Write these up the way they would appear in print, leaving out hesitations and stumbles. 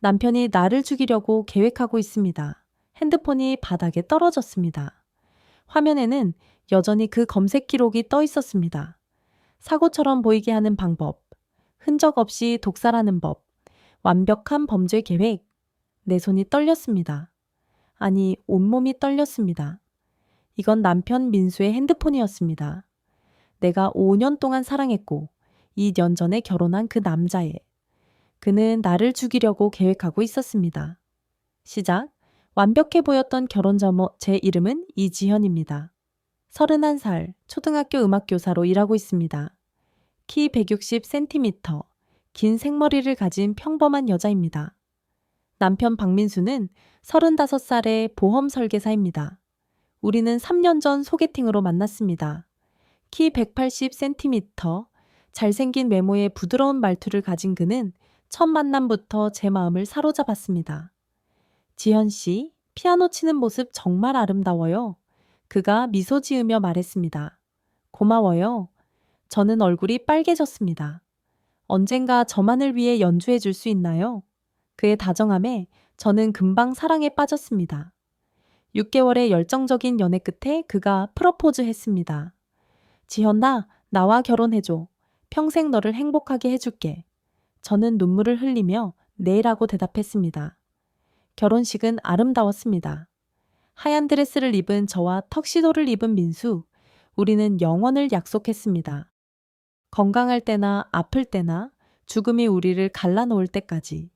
남편이 나를 죽이려고 계획하고 있습니다. 핸드폰이 바닥에 떨어졌습니다. 화면에는 여전히 그 검색 기록이 떠 있었습니다. 사고처럼 보이게 하는 방법, 흔적 없이 독살하는 법, 완벽한 범죄 계획. 내 손이 떨렸습니다. 아니, 온몸이 떨렸습니다. 이건 남편 민수의 핸드폰이었습니다. 내가 5년 동안 사랑했고 2년 전에 결혼한 그 남자애. 그는 나를 죽이려고 계획하고 있었습니다. 시작. 완벽해 보였던 결혼 전 제 이름은 이지현입니다. 31살, 초등학교 음악교사로 일하고 있습니다. 키 160cm, 긴 생머리를 가진 평범한 여자입니다. 남편 박민수는 35살의 보험 설계사입니다. 우리는 3년 전 소개팅으로 만났습니다. 키 180cm, 잘생긴 외모에 부드러운 말투를 가진 그는 첫 만남부터 제 마음을 사로잡았습니다. 지현 씨, 피아노 치는 모습 정말 아름다워요. 그가 미소 지으며 말했습니다. 고마워요. 저는 얼굴이 빨개졌습니다. 언젠가 저만을 위해 연주해 줄 수 있나요? 그의 다정함에 저는 금방 사랑에 빠졌습니다. 6개월의 열정적인 연애 끝에 그가 프러포즈 했습니다. 지현아, 나와 결혼해줘. 평생 너를 행복하게 해줄게. 저는 눈물을 흘리며 네라고 대답했습니다. 결혼식은 아름다웠습니다. 하얀 드레스를 입은 저와 턱시도를 입은 민수, 우리는 영원을 약속했습니다. 건강할 때나 아플 때나 죽음이 우리를 갈라놓을 때까지,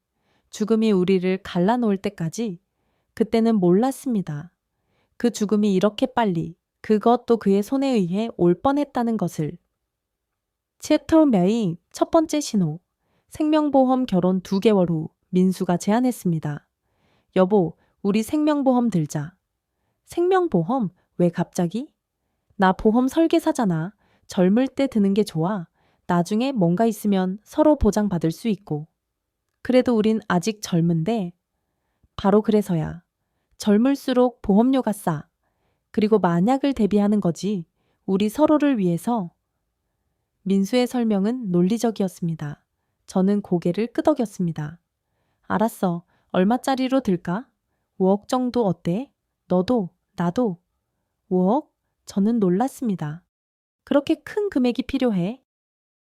죽음이 우리를 갈라놓을 때까지, 그때는 몰랐습니다. 그 죽음이 이렇게 빨리, 그것도 그의 손에 의해 올 뻔했다는 것을. 챕터 메이 첫 번째 신호. 생명보험 결혼 2개월 후 민수가 제안했습니다. 여보, 우리 생명보험 들자. 생명보험? 왜 갑자기? 나 보험 설계사잖아. 젊을 때 드는 게 좋아. 나중에 뭔가 있으면 서로 보장받을 수 있고. 그래도 우린 아직 젊은데. 바로 그래서야. 젊을수록 보험료가 싸. 그리고 만약을 대비하는 거지. 우리 서로를 위해서. 민수의 설명은 논리적이었습니다. 저는 고개를 끄덕였습니다. 알았어. 얼마짜리로 들까? 5억 정도 어때? 너도, 나도. 5억? 저는 놀랐습니다. 그렇게 큰 금액이 필요해?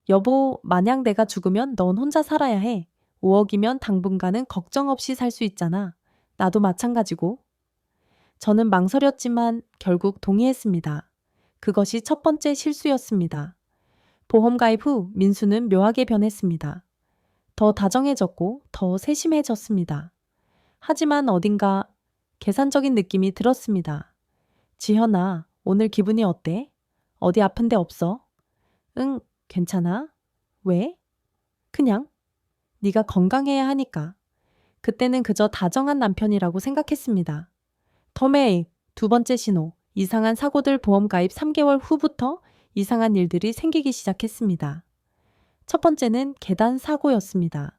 여보, 만약 내가 죽으면 넌 혼자 살아야 해. 5억이면 당분간은 걱정 없이 살 수 있잖아. 나도 마찬가지고. 저는 망설였지만 결국 동의했습니다. 그것이 첫 번째 실수였습니다. 보험 가입 후 민수는 묘하게 변했습니다. 더 다정해졌고 더 세심해졌습니다. 하지만 어딘가 계산적인 느낌이 들었습니다. 지현아, 오늘 기분이 어때? 어디 아픈 데 없어? 응, 괜찮아. 왜? 그냥. 네가 건강해야 하니까. 그때는 그저 다정한 남편이라고 생각했습니다. 터메이, 두 번째 신호. 이상한 사고들 보험 가입 3개월 후부터 이상한 일들이 생기기 시작했습니다. 첫 번째는 계단 사고였습니다.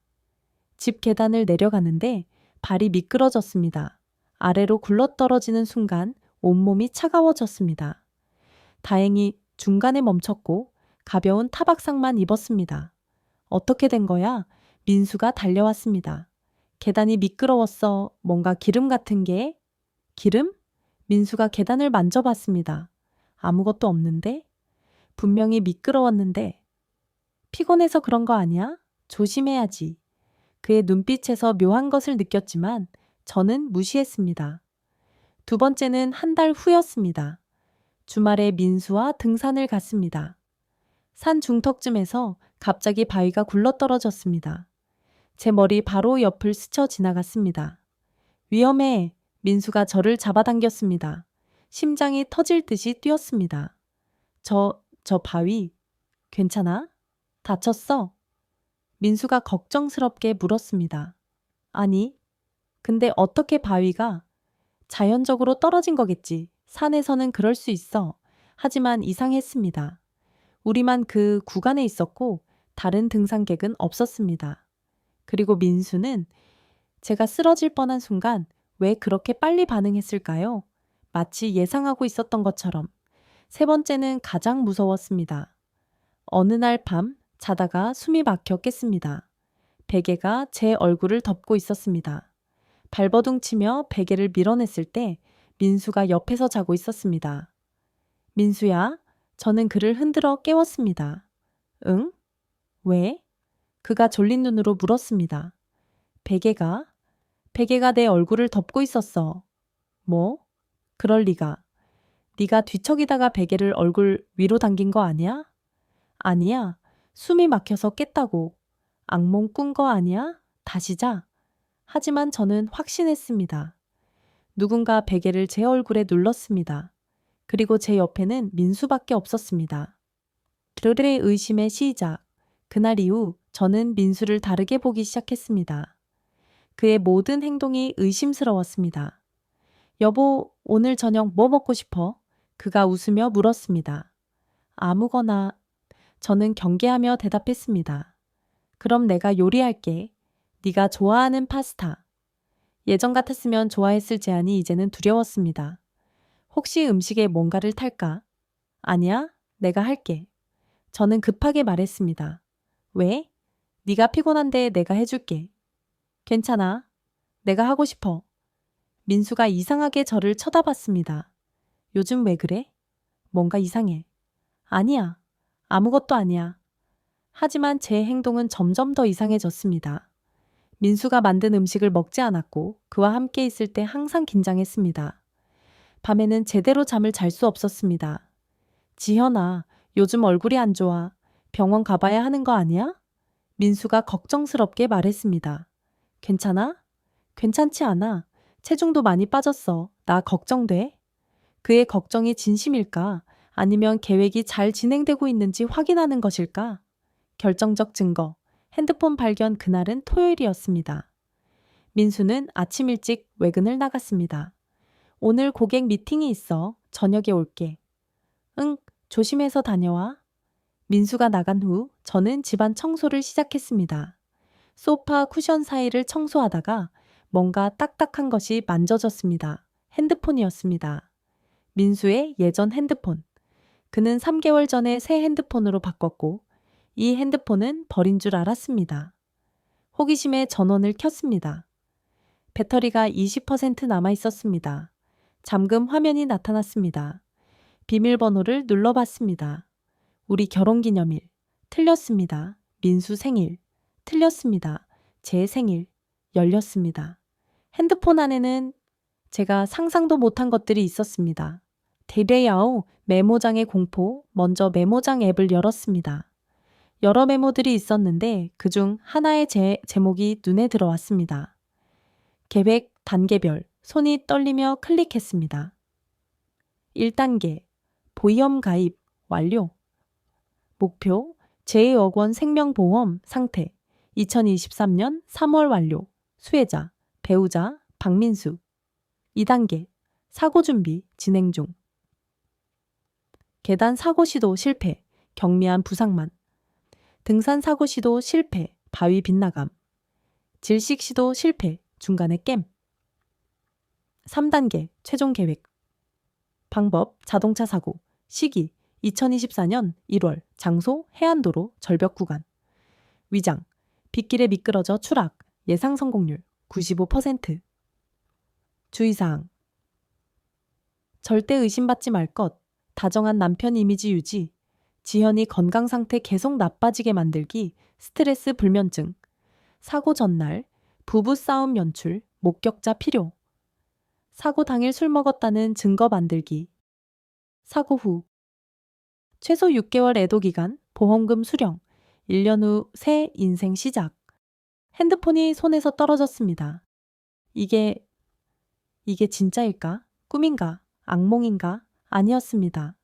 집 계단을 내려가는데 발이 미끄러졌습니다. 아래로 굴러떨어지는 순간 온몸이 차가워졌습니다. 다행히 중간에 멈췄고 가벼운 타박상만 입었습니다. 어떻게 된 거야? 민수가 달려왔습니다. 계단이 미끄러웠어. 뭔가 기름 같은 게. 기름? 민수가 계단을 만져봤습니다. 아무것도 없는데? 분명히 미끄러웠는데. 피곤해서 그런 거 아니야? 조심해야지. 그의 눈빛에서 묘한 것을 느꼈지만 저는 무시했습니다. 두 번째는 한 달 후였습니다. 주말에 민수와 등산을 갔습니다. 산 중턱쯤에서 갑자기 바위가 굴러떨어졌습니다. 제 머리 바로 옆을 스쳐 지나갔습니다. 위험해! 민수가 저를 잡아당겼습니다. 심장이 터질 듯이 뛰었습니다. 저 바위, 괜찮아? 다쳤어? 민수가 걱정스럽게 물었습니다. 아니, 근데 어떻게 바위가? 자연적으로 떨어진 거겠지. 산에서는 그럴 수 있어. 하지만 이상했습니다. 우리만 그 구간에 있었고 다른 등산객은 없었습니다. 그리고 민수는 제가 쓰러질 뻔한 순간 왜 그렇게 빨리 반응했을까요? 마치 예상하고 있었던 것처럼. 세 번째는 가장 무서웠습니다. 어느 날 밤 자다가 숨이 막혀 깼습니다. 베개가 제 얼굴을 덮고 있었습니다. 발버둥치며 베개를 밀어냈을 때 민수가 옆에서 자고 있었습니다. 민수야, 저는 그를 흔들어 깨웠습니다. 응? 왜? 그가 졸린 눈으로 물었습니다. 베개가 내 얼굴을 덮고 있었어. 뭐? 그럴 리가. 네가 뒤척이다가 베개를 얼굴 위로 당긴 거 아니야? 아니야. 숨이 막혀서 깼다고. 악몽 꾼 거 아니야? 다시 자. 하지만 저는 확신했습니다. 누군가 베개를 제 얼굴에 눌렀습니다. 그리고 제 옆에는 민수밖에 없었습니다. 그들의 의심의 시작. 그날 이후 저는 민수를 다르게 보기 시작했습니다. 그의 모든 행동이 의심스러웠습니다. 여보, 오늘 저녁 뭐 먹고 싶어? 그가 웃으며 물었습니다. 아무거나. 저는 경계하며 대답했습니다. 그럼 내가 요리할게. 네가 좋아하는 파스타. 예전 같았으면 좋아했을 제안이 이제는 두려웠습니다. 혹시 음식에 뭔가를 탈까? 아니야, 내가 할게. 저는 급하게 말했습니다. 왜? 네가 피곤한데 내가 해줄게. 괜찮아. 내가 하고 싶어. 민수가 이상하게 저를 쳐다봤습니다. 요즘 왜 그래? 뭔가 이상해. 아니야. 아무것도 아니야. 하지만 제 행동은 점점 더 이상해졌습니다. 민수가 만든 음식을 먹지 않았고 그와 함께 있을 때 항상 긴장했습니다. 밤에는 제대로 잠을 잘 수 없었습니다. 지현아, 요즘 얼굴이 안 좋아. 병원 가봐야 하는 거 아니야? 민수가 걱정스럽게 말했습니다. 괜찮아? 괜찮지 않아. 체중도 많이 빠졌어. 나 걱정돼. 그의 걱정이 진심일까? 아니면 계획이 잘 진행되고 있는지 확인하는 것일까? 결정적 증거. 핸드폰 발견 그날은 토요일이었습니다. 민수는 아침 일찍 외근을 나갔습니다. 오늘 고객 미팅이 있어. 저녁에 올게. 응, 조심해서 다녀와. 민수가 나간 후 저는 집안 청소를 시작했습니다. 소파 쿠션 사이를 청소하다가 뭔가 딱딱한 것이 만져졌습니다. 핸드폰이었습니다. 민수의 예전 핸드폰. 그는 3개월 전에 새 핸드폰으로 바꿨고 이 핸드폰은 버린 줄 알았습니다. 호기심에 전원을 켰습니다. 배터리가 20% 남아 있었습니다. 잠금 화면이 나타났습니다. 비밀번호를 눌러봤습니다. 우리 결혼기념일. 틀렸습니다. 민수 생일. 틀렸습니다. 제 생일. 열렸습니다. 핸드폰 안에는 제가 상상도 못한 것들이 있었습니다. 대레야오 메모장의 공포. 먼저 메모장 앱을 열었습니다. 여러 메모들이 있었는데 그중 하나의 제목이 눈에 들어왔습니다. 계획 단계별. 손이 떨리며 클릭했습니다. 1단계. 보험 가입 완료. 목표. 제2억 원 생명보험 상태. 2023년 3월 완료. 수혜자. 배우자. 박민수. 2단계. 사고 준비 진행 중. 계단 사고 시도 실패. 경미한 부상만. 등산 사고 시도 실패. 바위 빗나감. 질식 시도 실패. 중간에 깸. 3단계. 최종 계획. 방법. 자동차 사고. 시기. 2024년 1월. 장소. 해안도로. 절벽 구간. 위장. 빗길에 미끄러져 추락. 예상 성공률 95%. 주의사항. 절대 의심받지 말 것. 다정한 남편 이미지 유지. 지현이 건강 상태 계속 나빠지게 만들기. 스트레스 불면증. 사고 전날. 부부 싸움 연출. 목격자 필요. 사고 당일 술 먹었다는 증거 만들기. 사고 후. 최소 6개월 애도 기간. 보험금 수령. 1년 후 새 인생 시작. 핸드폰이 손에서 떨어졌습니다. 이게 진짜일까? 꿈인가? 악몽인가? 아니었습니다.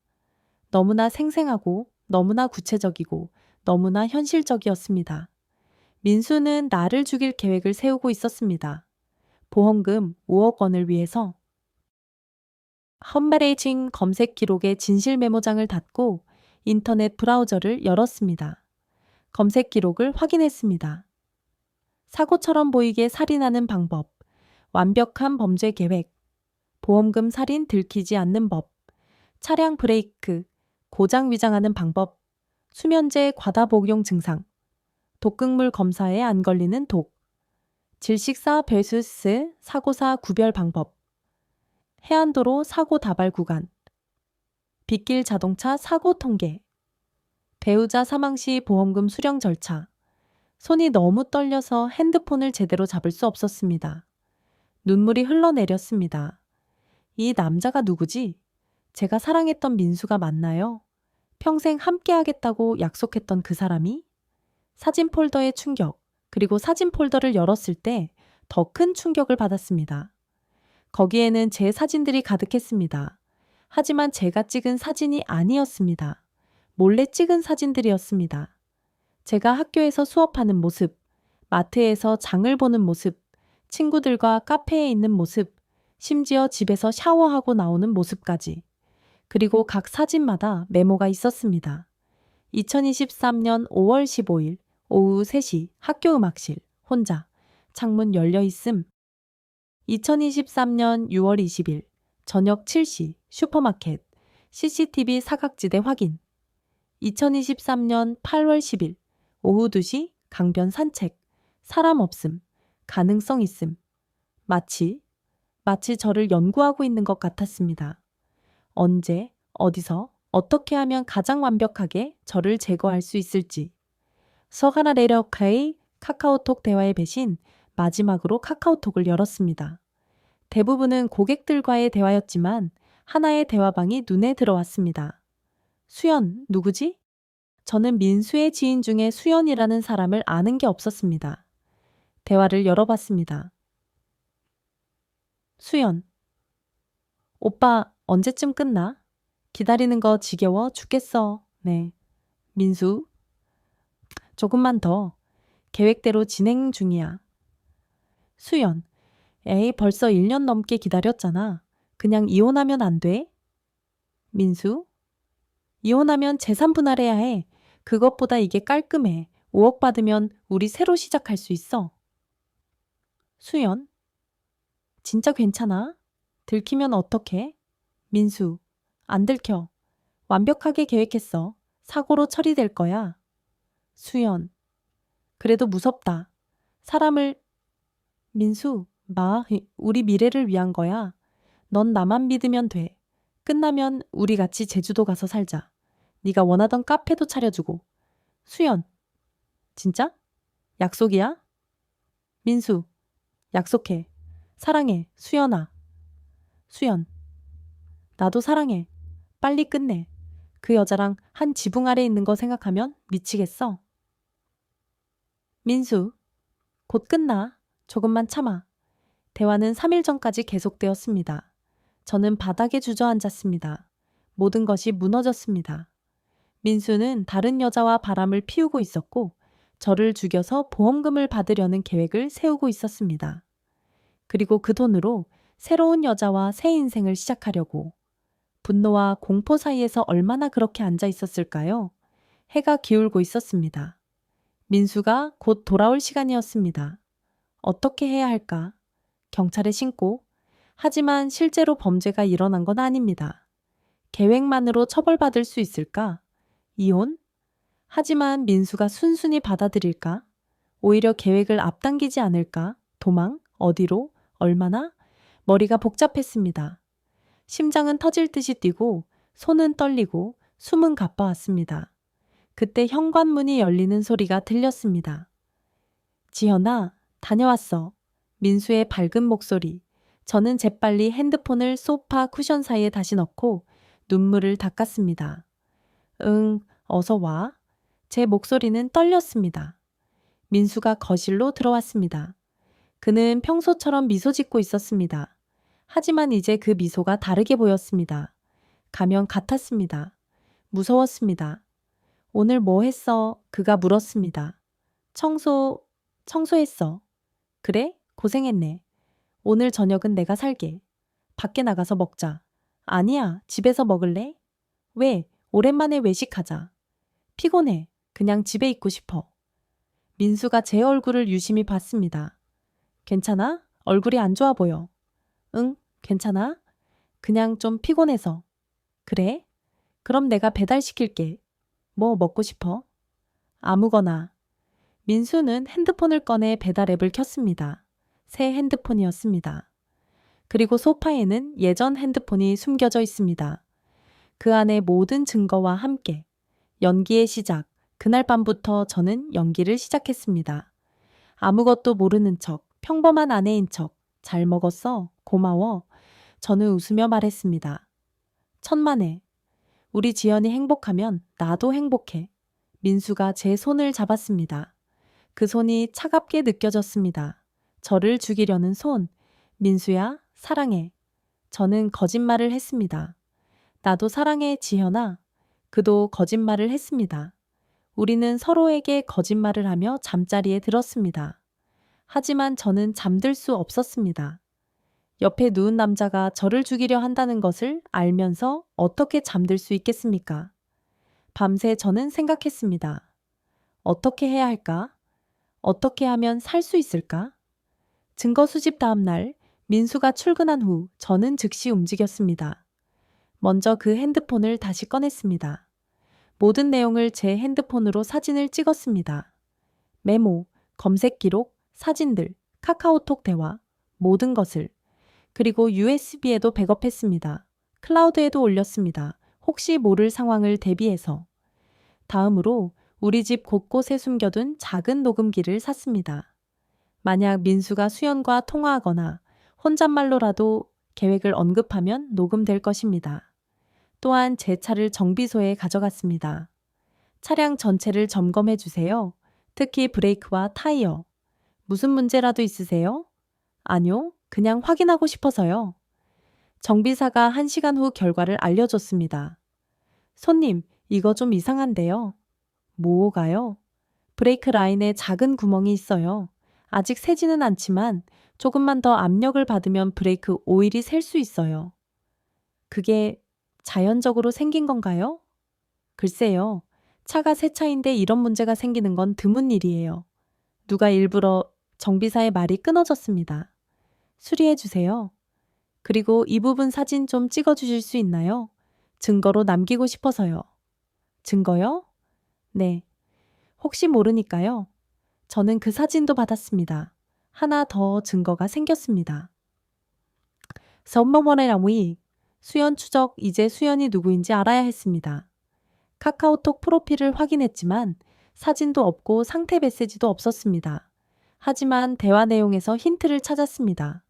너무나 생생하고 너무나 구체적이고 너무나 현실적이었습니다. 민수는 나를 죽일 계획을 세우고 있었습니다. 보험금 5억 원을 위해서. 험베레이징 검색 기록의 진실 메모장을 닫고 인터넷 브라우저를 열었습니다. 검색 기록을 확인했습니다. 사고처럼 보이게 살인하는 방법, 완벽한 범죄 계획, 보험금 살인 들키지 않는 법, 차량 브레이크, 고장 위장하는 방법, 수면제 과다 복용 증상, 독극물 검사에 안 걸리는 독. 질식사 vs 사고사 구별 방법. 해안도로 사고 다발 구간. 빗길 자동차 사고 통계. 배우자 사망 시 보험금 수령 절차. 손이 너무 떨려서 핸드폰을 제대로 잡을 수 없었습니다. 눈물이 흘러내렸습니다. 이 남자가 누구지? 제가 사랑했던 민수가 맞나요? 평생 함께 하겠다고 약속했던 그 사람이? 사진 폴더의 충격, 그리고 사진 폴더를 열었을 때 더 큰 충격을 받았습니다. 거기에는 제 사진들이 가득했습니다. 하지만 제가 찍은 사진이 아니었습니다. 몰래 찍은 사진들이었습니다. 제가 학교에서 수업하는 모습, 마트에서 장을 보는 모습, 친구들과 카페에 있는 모습, 심지어 집에서 샤워하고 나오는 모습까지. 그리고 각 사진마다 메모가 있었습니다. 2023년 5월 15일 오후 3시 학교 음악실 혼자 창문 열려 있음. 2023년 6월 20일 저녁 7시 슈퍼마켓 CCTV 사각지대 확인. 2023년 8월 10일 오후 2시 강변 산책. 사람 없음. 가능성 있음. 마치 저를 연구하고 있는 것 같았습니다. 언제, 어디서, 어떻게 하면 가장 완벽하게 저를 제거할 수 있을지. 서가나 레력카의 카카오톡 대화의 배신, 마지막으로 카카오톡을 열었습니다. 대부분은 고객들과의 대화였지만 하나의 대화방이 눈에 들어왔습니다. 수연, 누구지? 저는 민수의 지인 중에 수연이라는 사람을 아는 게 없었습니다. 대화를 열어봤습니다. 수연. 오빠, 언제쯤 끝나? 기다리는 거 지겨워 죽겠어. 네. 민수. 조금만 더. 계획대로 진행 중이야. 수연. 에이, 벌써 1년 넘게 기다렸잖아. 그냥 이혼하면 안 돼? 민수. 이혼하면 재산 분할해야 해. 그것보다 이게 깔끔해. 5억 받으면 우리 새로 시작할 수 있어. 수연. 진짜 괜찮아? 들키면 어떡해? 민수. 안 들켜. 완벽하게 계획했어. 사고로 처리될 거야. 수연. 그래도 무섭다. 사람을... 민수, 우리 미래를 위한 거야. 넌 나만 믿으면 돼. 끝나면 우리 같이 제주도 가서 살자. 네가 원하던 카페도 차려주고. 수연. 진짜? 약속이야? 민수. 약속해. 사랑해. 수연아. 수연. 나도 사랑해. 빨리 끝내. 그 여자랑 한 지붕 아래 있는 거 생각하면 미치겠어. 민수. 곧 끝나. 조금만 참아. 대화는 3일 전까지 계속되었습니다. 저는 바닥에 주저앉았습니다. 모든 것이 무너졌습니다. 민수는 다른 여자와 바람을 피우고 있었고 저를 죽여서 보험금을 받으려는 계획을 세우고 있었습니다. 그리고 그 돈으로 새로운 여자와 새 인생을 시작하려고. 분노와 공포 사이에서 얼마나 그렇게 앉아 있었을까요? 해가 기울고 있었습니다. 민수가 곧 돌아올 시간이었습니다. 어떻게 해야 할까? 경찰에 신고. 하지만 실제로 범죄가 일어난 건 아닙니다. 계획만으로 처벌받을 수 있을까? 이혼? 하지만 민수가 순순히 받아들일까? 오히려 계획을 앞당기지 않을까? 도망? 어디로? 얼마나? 머리가 복잡했습니다. 심장은 터질 듯이 뛰고 손은 떨리고 숨은 가빠왔습니다. 그때 현관문이 열리는 소리가 들렸습니다. 지연아, 다녀왔어. 민수의 밝은 목소리. 저는 재빨리 핸드폰을 소파 쿠션 사이에 다시 넣고 눈물을 닦았습니다. 응, 어서 와. 제 목소리는 떨렸습니다. 민수가 거실로 들어왔습니다. 그는 평소처럼 미소 짓고 있었습니다. 하지만 이제 그 미소가 다르게 보였습니다. 가면 같았습니다. 무서웠습니다. 오늘 뭐 했어? 그가 물었습니다. 청소했어. 그래? 고생했네. 오늘 저녁은 내가 살게. 밖에 나가서 먹자. 아니야, 집에서 먹을래? 왜? 오랜만에 외식하자. 피곤해. 그냥 집에 있고 싶어. 민수가 제 얼굴을 유심히 봤습니다. 괜찮아? 얼굴이 안 좋아 보여. 응, 괜찮아? 그냥 좀 피곤해서. 그래? 그럼 내가 배달시킬게. 뭐 먹고 싶어? 아무거나. 민수는 핸드폰을 꺼내 배달 앱을 켰습니다. 새 핸드폰이었습니다. 그리고 소파에는 예전 핸드폰이 숨겨져 있습니다. 그 안에 모든 증거와 함께 연기의 시작, 그날 밤부터 저는 연기를 시작했습니다. 아무것도 모르는 척, 평범한 아내인 척, 잘 먹었어, 고마워. 저는 웃으며 말했습니다. 천만에. 우리 지연이 행복하면 나도 행복해. 민수가 제 손을 잡았습니다. 그 손이 차갑게 느껴졌습니다. 저를 죽이려는 손. 민수야, 사랑해. 저는 거짓말을 했습니다. 나도 사랑해, 지현아. 그도 거짓말을 했습니다. 우리는 서로에게 거짓말을 하며 잠자리에 들었습니다. 하지만 저는 잠들 수 없었습니다. 옆에 누운 남자가 저를 죽이려 한다는 것을 알면서 어떻게 잠들 수 있겠습니까? 밤새 저는 생각했습니다. 어떻게 해야 할까? 어떻게 하면 살 수 있을까? 증거 수집 다음 날 민수가 출근한 후 저는 즉시 움직였습니다. 먼저 그 핸드폰을 다시 꺼냈습니다. 모든 내용을 제 핸드폰으로 사진을 찍었습니다. 메모, 검색 기록, 사진들, 카카오톡 대화, 모든 것을. 그리고 USB에도 백업했습니다. 클라우드에도 올렸습니다. 혹시 모를 상황을 대비해서. 다음으로 우리 집 곳곳에 숨겨둔 작은 녹음기를 샀습니다. 만약 민수가 수연과 통화하거나 혼잣말로라도 계획을 언급하면 녹음될 것입니다. 또한 제 차를 정비소에 가져갔습니다. 차량 전체를 점검해 주세요. 특히 브레이크와 타이어. 무슨 문제라도 있으세요? 아니요, 그냥 확인하고 싶어서요. 정비사가 1시간 후 결과를 알려줬습니다. 손님, 이거 좀 이상한데요. 뭐가요? 브레이크 라인에 작은 구멍이 있어요. 아직 새지는 않지만 조금만 더 압력을 받으면 브레이크 오일이 셀 수 있어요. 그게 자연적으로 생긴 건가요? 글쎄요. 차가 새 차인데 이런 문제가 생기는 건 드문 일이에요. 누가 일부러 정비사의 말이 끊어졌습니다. 수리해 주세요. 그리고 이 부분 사진 좀 찍어 주실 수 있나요? 증거로 남기고 싶어서요. 증거요? 네. 혹시 모르니까요. 저는 그 사진도 받았습니다. 하나 더 증거가 생겼습니다. 선머머네라무이 수연 추적, 이제 수연이 누구인지 알아야 했습니다. 카카오톡 프로필을 확인했지만 사진도 없고 상태 메시지도 없었습니다. 하지만 대화 내용에서 힌트를 찾았습니다.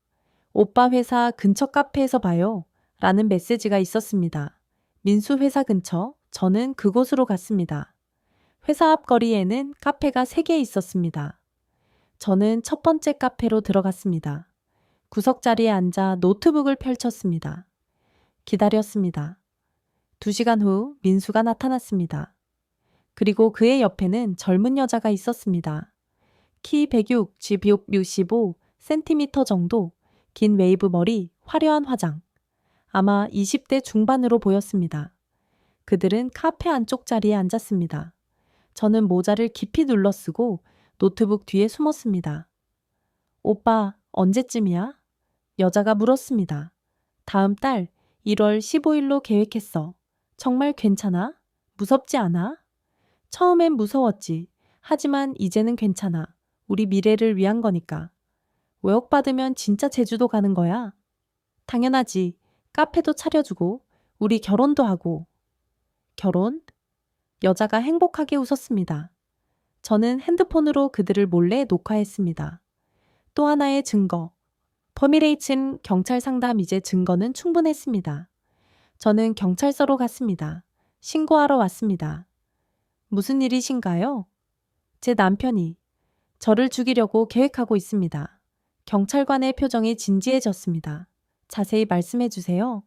오빠 회사 근처 카페에서 봐요. 라는 메시지가 있었습니다. 민수 회사 근처, 저는 그곳으로 갔습니다. 회사 앞 거리에는 카페가 3개 있었습니다. 저는 첫 번째 카페로 들어갔습니다. 구석자리에 앉아 노트북을 펼쳤습니다. 기다렸습니다. 2시간 후 민수가 나타났습니다. 그리고 그의 옆에는 젊은 여자가 있었습니다. 키 106, 지 165cm 정도, 긴 웨이브 머리, 화려한 화장. 아마 20대 중반으로 보였습니다. 그들은 카페 안쪽 자리에 앉았습니다. 저는 모자를 깊이 눌러쓰고 노트북 뒤에 숨었습니다. 오빠, 언제쯤이야? 여자가 물었습니다. 다음 달 1월 15일로 계획했어. 정말 괜찮아? 무섭지 않아? 처음엔 무서웠지. 하지만 이제는 괜찮아. 우리 미래를 위한 거니까. 외역받으면 진짜 제주도 가는 거야. 당연하지. 카페도 차려주고 우리 결혼도 하고. 결혼? 여자가 행복하게 웃었습니다. 저는 핸드폰으로 그들을 몰래 녹화했습니다. 또 하나의 증거. 퍼미레이친 경찰 상담 이제 증거는 충분했습니다. 저는 경찰서로 갔습니다. 신고하러 왔습니다. 무슨 일이신가요? 제 남편이 저를 죽이려고 계획하고 있습니다. 경찰관의 표정이 진지해졌습니다. 자세히 말씀해 주세요.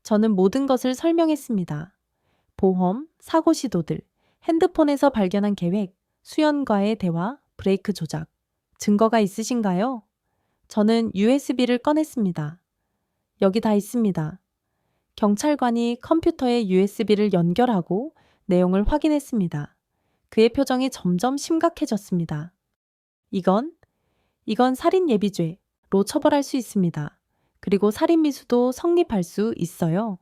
저는 모든 것을 설명했습니다. 보험, 사고 시도들, 핸드폰에서 발견한 계획, 수연과의 대화, 브레이크 조작. 증거가 있으신가요? 저는 USB를 꺼냈습니다. 여기 다 있습니다. 경찰관이 컴퓨터에 USB를 연결하고 내용을 확인했습니다. 그의 표정이 점점 심각해졌습니다. 이건 살인 예비죄로 처벌할 수 있습니다. 그리고 살인 미수도 성립할 수 있어요.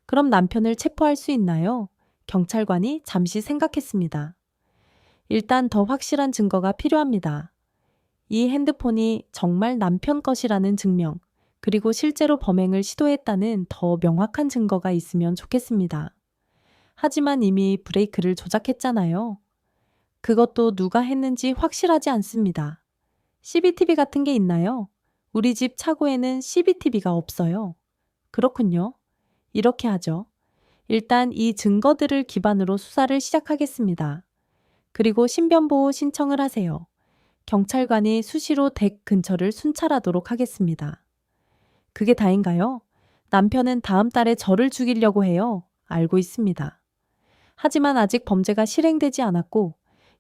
그럼 남편을 체포할 수 있나요? 경찰관이 잠시 생각했습니다. 일단 더 확실한 증거가 필요합니다. 이 핸드폰이 정말 남편 것이라는 증명, 그리고 실제로 범행을 시도했다는 더 명확한 증거가 있으면 좋겠습니다. 하지만 이미 브레이크를 조작했잖아요. 그것도 누가 했는지 확실하지 않습니다. CCTV 같은 게 있나요? 우리 집 차고에는 CCTV가 없어요. 그렇군요. 이렇게 하죠. 일단 이 증거들을 기반으로 수사를 시작하겠습니다. 그리고 신변보호 신청을 하세요. 경찰관이 수시로 댁 근처를 순찰하도록 하겠습니다. 그게 다인가요? 남편은 다음 달에 저를 죽이려고 해요. 알고 있습니다. 하지만 아직 범죄가 실행되지 않았고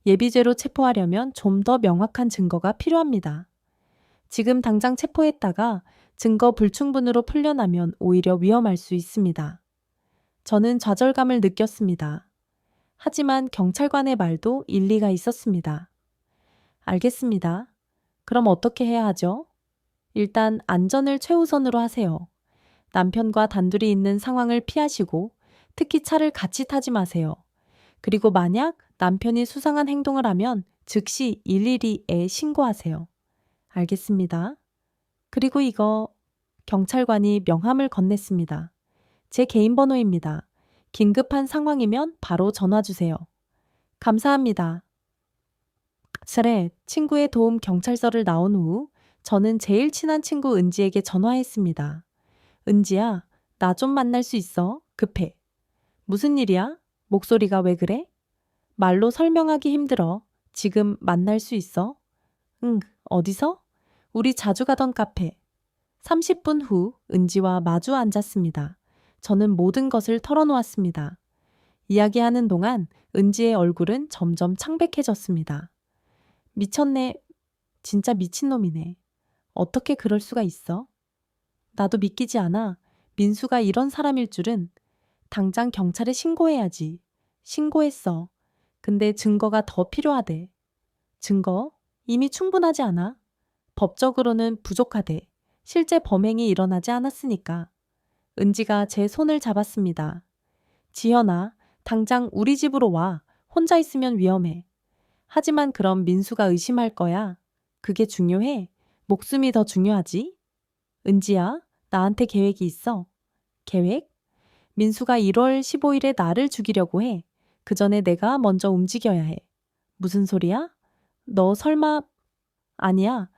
예비죄로 체포하려면 좀 더 명확한 증거가 필요합니다. 지금 당장 체포했다가 증거 불충분으로 풀려나면 오히려 위험할 수 있습니다. 저는 좌절감을 느꼈습니다. 하지만 경찰관의 말도 일리가 있었습니다. 알겠습니다. 그럼 어떻게 해야 하죠? 일단 안전을 최우선으로 하세요. 남편과 단둘이 있는 상황을 피하시고 특히 차를 같이 타지 마세요. 그리고 만약 남편이 수상한 행동을 하면 즉시 112에 신고하세요. 알겠습니다. 그리고 이거 경찰관이 명함을 건넸습니다. 제 개인 번호입니다. 긴급한 상황이면 바로 전화 주세요. 감사합니다. 차례 친구의 도움 경찰서를 나온 후 저는 제일 친한 친구 은지에게 전화했습니다. 은지야, 나 좀 만날 수 있어? 급해. 무슨 일이야? 목소리가 왜 그래? 말로 설명하기 힘들어. 지금 만날 수 있어? 응, 어디서? 우리 자주 가던 카페. 30분 후 은지와 마주 앉았습니다. 저는 모든 것을 털어놓았습니다. 이야기하는 동안 은지의 얼굴은 점점 창백해졌습니다. 미쳤네. 진짜 미친놈이네. 어떻게 그럴 수가 있어? 나도 믿기지 않아. 민수가 이런 사람일 줄은. 당장 경찰에 신고해야지. 신고했어. 근데 증거가 더 필요하대. 증거? 이미 충분하지 않아? 법적으로는 부족하대. 실제 범행이 일어나지 않았으니까. 은지가 제 손을 잡았습니다. 지현아, 당장 우리 집으로 와. 혼자 있으면 위험해. 하지만 그럼 민수가 의심할 거야. 그게 중요해. 목숨이 더 중요하지? 은지야, 나한테 계획이 있어. 계획? 민수가 1월 15일에 나를 죽이려고 해. 그 전에 내가 먼저 움직여야 해. 무슨 소리야? 너 설마... 아니야.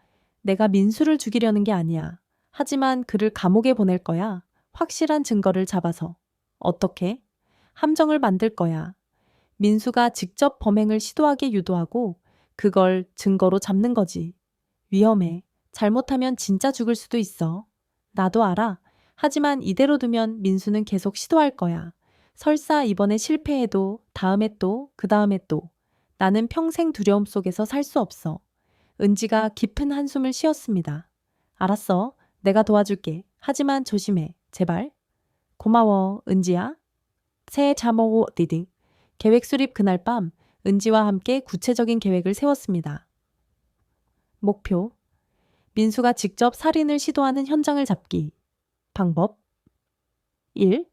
내가 민수를 죽이려는 게 아니야. 하지만 그를 감옥에 보낼 거야. 확실한 증거를 잡아서. 어떻게? 함정을 만들 거야. 민수가 직접 범행을 시도하게 유도하고 그걸 증거로 잡는 거지. 위험해. 잘못하면 진짜 죽을 수도 있어. 나도 알아. 하지만 이대로 두면 민수는 계속 시도할 거야. 설사 이번에 실패해도 다음에 또 그 다음에 또. 나는 평생 두려움 속에서 살 수 없어. 은지가 깊은 한숨을 쉬었습니다. 알았어. 내가 도와줄게. 하지만 조심해. 제발. 고마워, 은지야. 새해 잠오고 디딩. 계획 수립 그날 밤 은지와 함께 구체적인 계획을 세웠습니다. 목표. 민수가 직접 살인을 시도하는 현장을 잡기. 방법. 1.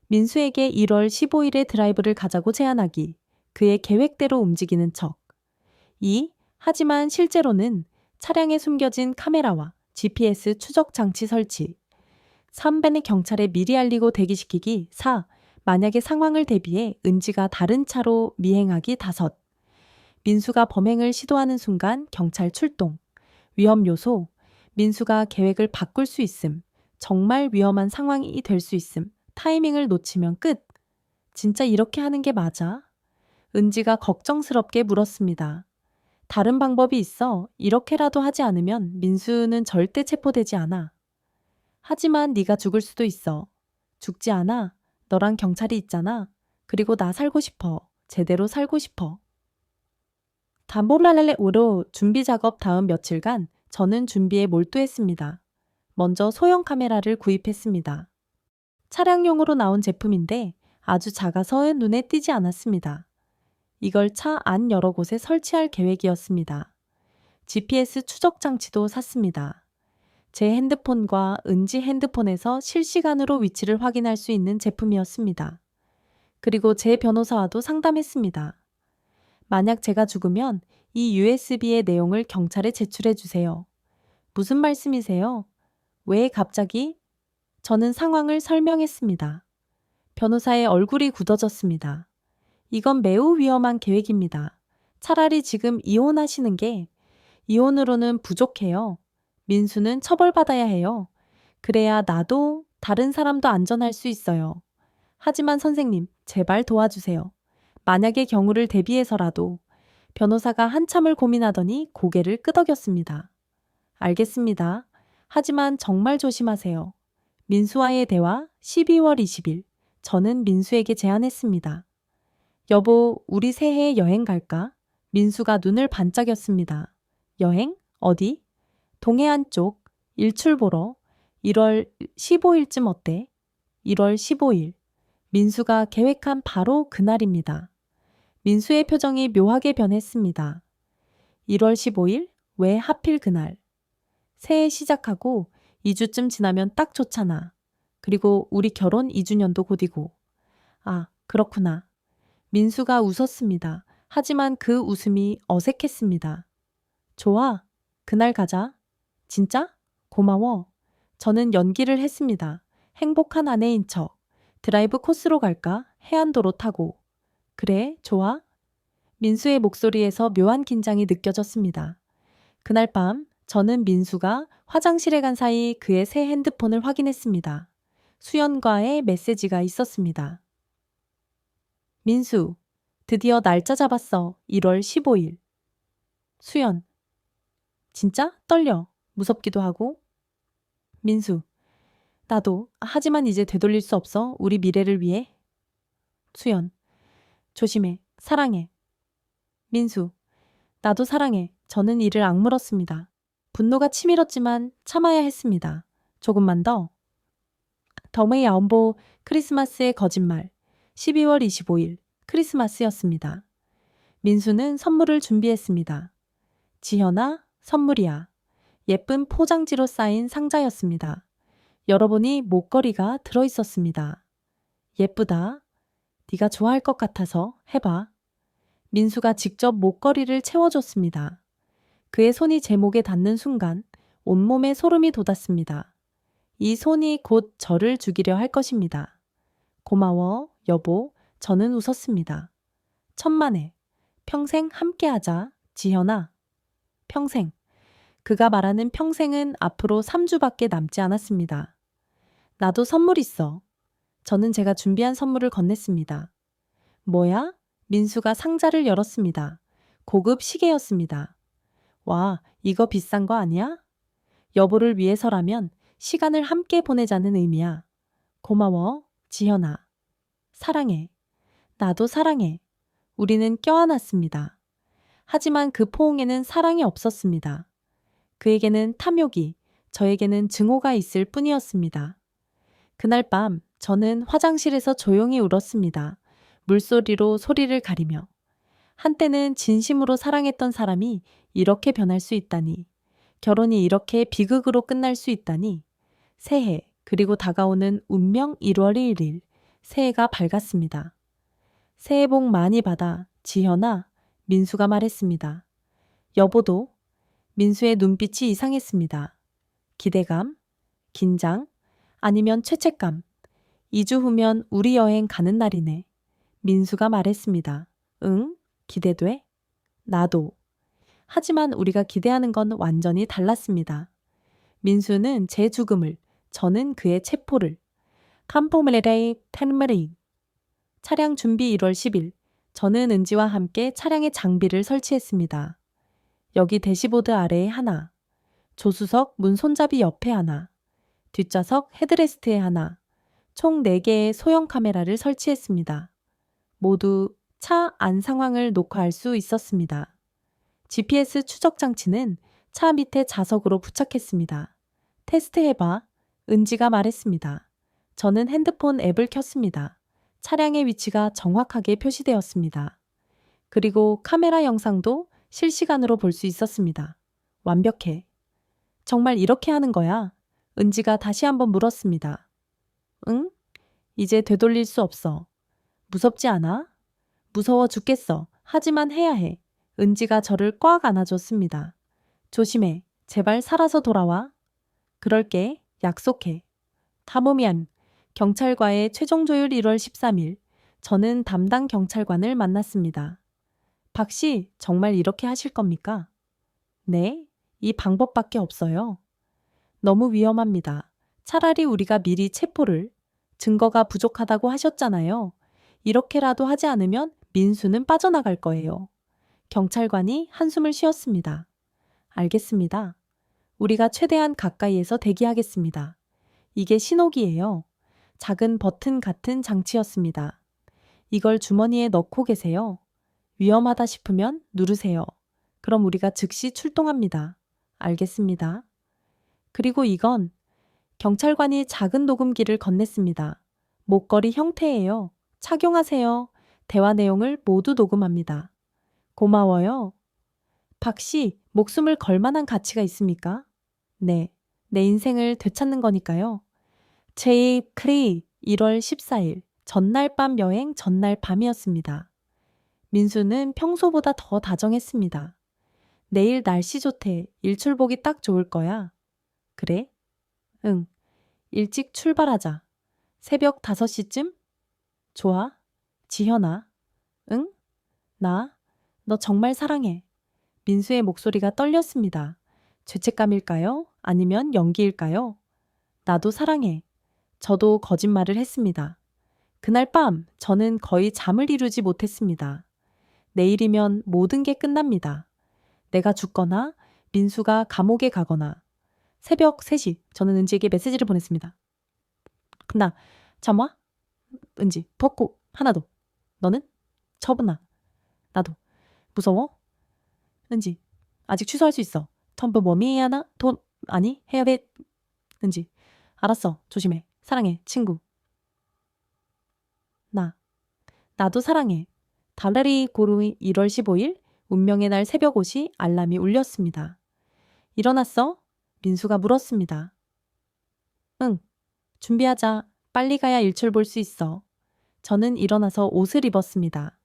민수에게 1월 15일에 드라이브를 가자고 제안하기. 그의 계획대로 움직이는 척. 2. 하지만 실제로는 차량에 숨겨진 카메라와 GPS 추적 장치 설치. 3. 벤의 경찰에 미리 알리고 대기시키기. 4. 만약의 상황을 대비해 은지가 다른 차로 미행하기. 5. 민수가 범행을 시도하는 순간 경찰 출동. 위험 요소. 민수가 계획을 바꿀 수 있음. 정말 위험한 상황이 될 수 있음. 타이밍을 놓치면 끝. 진짜 이렇게 하는 게 맞아? 은지가 걱정스럽게 물었습니다. 다른 방법이 있어. 이렇게라도 하지 않으면 민수는 절대 체포되지 않아. 하지만 네가 죽을 수도 있어. 죽지 않아. 너랑 경찰이 있잖아. 그리고 나 살고 싶어. 제대로 살고 싶어. 담보랄레우로 준비 작업 다음 며칠간 저는 준비에 몰두했습니다. 먼저 소형 카메라를 구입했습니다. 차량용으로 나온 제품인데 아주 작아서 눈에 띄지 않았습니다. 이걸 차 안 여러 곳에 설치할 계획이었습니다. GPS 추적 장치도 샀습니다. 제 핸드폰과 은지 핸드폰에서 실시간으로 위치를 확인할 수 있는 제품이었습니다. 그리고 제 변호사와도 상담했습니다. 만약 제가 죽으면 이 USB의 내용을 경찰에 제출해 주세요. 무슨 말씀이세요? 왜 갑자기? 저는 상황을 설명했습니다. 변호사의 얼굴이 굳어졌습니다. 이건 매우 위험한 계획입니다. 차라리 지금 이혼하시는 게 이혼으로는 부족해요. 민수는 처벌받아야 해요. 그래야 나도 다른 사람도 안전할 수 있어요. 하지만 선생님, 제발 도와주세요. 만약의 경우를 대비해서라도 변호사가 한참을 고민하더니 고개를 끄덕였습니다. 알겠습니다. 하지만 정말 조심하세요. 민수와의 대화 12월 20일. 저는 민수에게 제안했습니다. 여보, 우리 새해에 여행 갈까? 민수가 눈을 반짝였습니다. 여행? 어디? 동해안 쪽. 일출 보러. 1월 15일쯤 어때? 1월 15일. 민수가 계획한 바로 그날입니다. 민수의 표정이 묘하게 변했습니다. 1월 15일? 왜 하필 그날? 새해 시작하고 2주쯤 지나면 딱 좋잖아. 그리고 우리 결혼 2주년도 곧이고. 아, 그렇구나. 민수가 웃었습니다. 하지만 그 웃음이 어색했습니다. 좋아. 그날 가자. 진짜? 고마워. 저는 연기를 했습니다. 행복한 아내인 척. 드라이브 코스로 갈까? 해안도로 타고. 그래, 좋아. 민수의 목소리에서 묘한 긴장이 느껴졌습니다. 그날 밤 저는 민수가 화장실에 간 사이 그의 새 핸드폰을 확인했습니다. 수연과의 메시지가 있었습니다. 민수, 드디어 날짜 잡았어. 1월 15일. 수연, 진짜? 떨려. 무섭기도 하고. 민수, 나도. 하지만 이제 되돌릴 수 없어. 우리 미래를 위해. 수연, 조심해. 사랑해. 민수, 나도 사랑해. 저는 이를 악물었습니다. 분노가 치밀었지만 참아야 했습니다. 조금만 더. 덤의 야옴보 크리스마스의 거짓말. 12월 25일 크리스마스였습니다. 민수는 선물을 준비했습니다. 지현아, 선물이야. 예쁜 포장지로 쌓인 상자였습니다. 열어보니 목걸이가 들어있었습니다. 예쁘다. 네가 좋아할 것 같아서 해봐. 민수가 직접 목걸이를 채워줬습니다. 그의 손이 제 목에 닿는 순간 온몸에 소름이 돋았습니다. 이 손이 곧 저를 죽이려 할 것입니다. 고마워, 여보. 저는 웃었습니다. 천만에. 평생 함께하자, 지현아. 평생. 그가 말하는 평생은 앞으로 3주밖에 남지 않았습니다. 나도 선물 있어. 저는 제가 준비한 선물을 건넸습니다. 뭐야? 민수가 상자를 열었습니다. 고급 시계였습니다. 와, 이거 비싼 거 아니야? 여보를 위해서라면 시간을 함께 보내자는 의미야. 고마워, 지현아. 사랑해. 나도 사랑해. 우리는 껴안았습니다. 하지만 그 포옹에는 사랑이 없었습니다. 그에게는 탐욕이, 저에게는 증오가 있을 뿐이었습니다. 그날 밤 저는 화장실에서 조용히 울었습니다. 물소리로 소리를 가리며. 한때는 진심으로 사랑했던 사람이 이렇게 변할 수 있다니. 결혼이 이렇게 비극으로 끝날 수 있다니. 새해, 그리고 다가오는 운명 1월 1일. 새해가 밝았습니다. 새해 복 많이 받아, 지현아. 민수가 말했습니다. 여보도. 민수의 눈빛이 이상했습니다. 기대감, 긴장, 아니면 죄책감. 2주 후면 우리 여행 가는 날이네. 민수가 말했습니다. 응, 기대돼? 나도. 하지만 우리가 기대하는 건 완전히 달랐습니다. 민수는 제 죽음을, 저는 그의 체포를. 캄포멜레레이 텐메리. 차량 준비 1월 10일. 저는 은지와 함께 차량에 장비를 설치했습니다. 여기 대시보드 아래에 하나. 조수석 문 손잡이 옆에 하나. 뒷좌석 헤드레스트에 하나. 총 4개의 소형 카메라를 설치했습니다. 모두 차 안 상황을 녹화할 수 있었습니다. GPS 추적 장치는 차 밑에 자석으로 부착했습니다. 테스트해봐. 은지가 말했습니다. 저는 핸드폰 앱을 켰습니다. 차량의 위치가 정확하게 표시되었습니다. 그리고 카메라 영상도 실시간으로 볼 수 있었습니다. 완벽해. 정말 이렇게 하는 거야? 은지가 다시 한번 물었습니다. 응? 이제 되돌릴 수 없어. 무섭지 않아? 무서워 죽겠어. 하지만 해야 해. 은지가 저를 꽉 안아줬습니다. 조심해. 제발 살아서 돌아와. 그럴게. 약속해. 타모미안. 경찰과의 최종 조율 1월 13일. 저는 담당 경찰관을 만났습니다. 박 씨, 정말 이렇게 하실 겁니까? 네, 이 방법밖에 없어요. 너무 위험합니다. 차라리 우리가 미리 체포를, 증거가 부족하다고 하셨잖아요. 이렇게라도 하지 않으면 민수는 빠져나갈 거예요. 경찰관이 한숨을 쉬었습니다. 알겠습니다. 우리가 최대한 가까이에서 대기하겠습니다. 이게 신호기예요. 작은 버튼 같은 장치였습니다. 이걸 주머니에 넣고 계세요. 위험하다 싶으면 누르세요. 그럼 우리가 즉시 출동합니다. 알겠습니다. 그리고 이건 경찰관이 작은 녹음기를 건넸습니다. 목걸이 형태예요. 착용하세요. 대화 내용을 모두 녹음합니다. 고마워요. 박 씨, 목숨을 걸 만한 가치가 있습니까? 네, 내 인생을 되찾는 거니까요. 제이 크리 1월 14일 전날 밤 여행 전날 밤이었습니다. 민수는 평소보다 더 다정했습니다. 내일 날씨 좋대. 일출 보기 딱 좋을 거야. 그래? 응. 일찍 출발하자. 새벽 5시쯤? 좋아. 지현아. 응? 너 정말 사랑해. 민수의 목소리가 떨렸습니다. 죄책감일까요? 아니면 연기일까요? 나도 사랑해. 저도 거짓말을 했습니다. 그날 밤 저는 거의 잠을 이루지 못했습니다. 내일이면 모든 게 끝납니다. 내가 죽거나 민수가 감옥에 가거나. 새벽 3시 저는 은지에게 메시지를 보냈습니다. 잠 와? 은지 벗고 하나 더. 너는? 처분아. 나도. 무서워? 은지 아직 취소할 수 있어. 텀브 뭐미 하나? 아니 해야 돼. 은지 알았어. 조심해. 사랑해. 친구. 나도 사랑해. 달래리 고르이 1월 15일 운명의 날 새벽 5시 알람이 울렸습니다. 일어났어? 민수가 물었습니다. 응. 준비하자. 빨리 가야 일출 볼 수 있어. 저는 일어나서 옷을 입었습니다.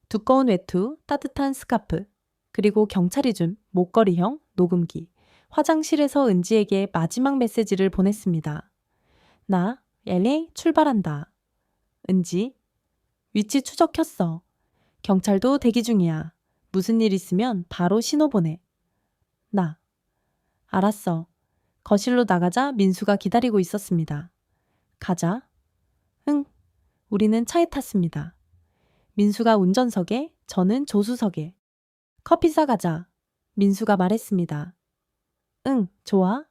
두꺼운 외투, 따뜻한 스카프, 그리고 경찰이 준 목걸이형 녹음기, 화장실에서 은지에게 마지막 메시지를 보냈습니다. 나 LA 출발한다. 은지, 위치 추적했어. 경찰도 대기 중이야. 무슨 일 있으면 바로 신호 보내. 알았어. 거실로 나가자 민수가 기다리고 있었습니다. 가자. 응. 우리는 차에 탔습니다. 민수가 운전석에, 저는 조수석에. 커피 사가자. 민수가 말했습니다. 응, 좋아.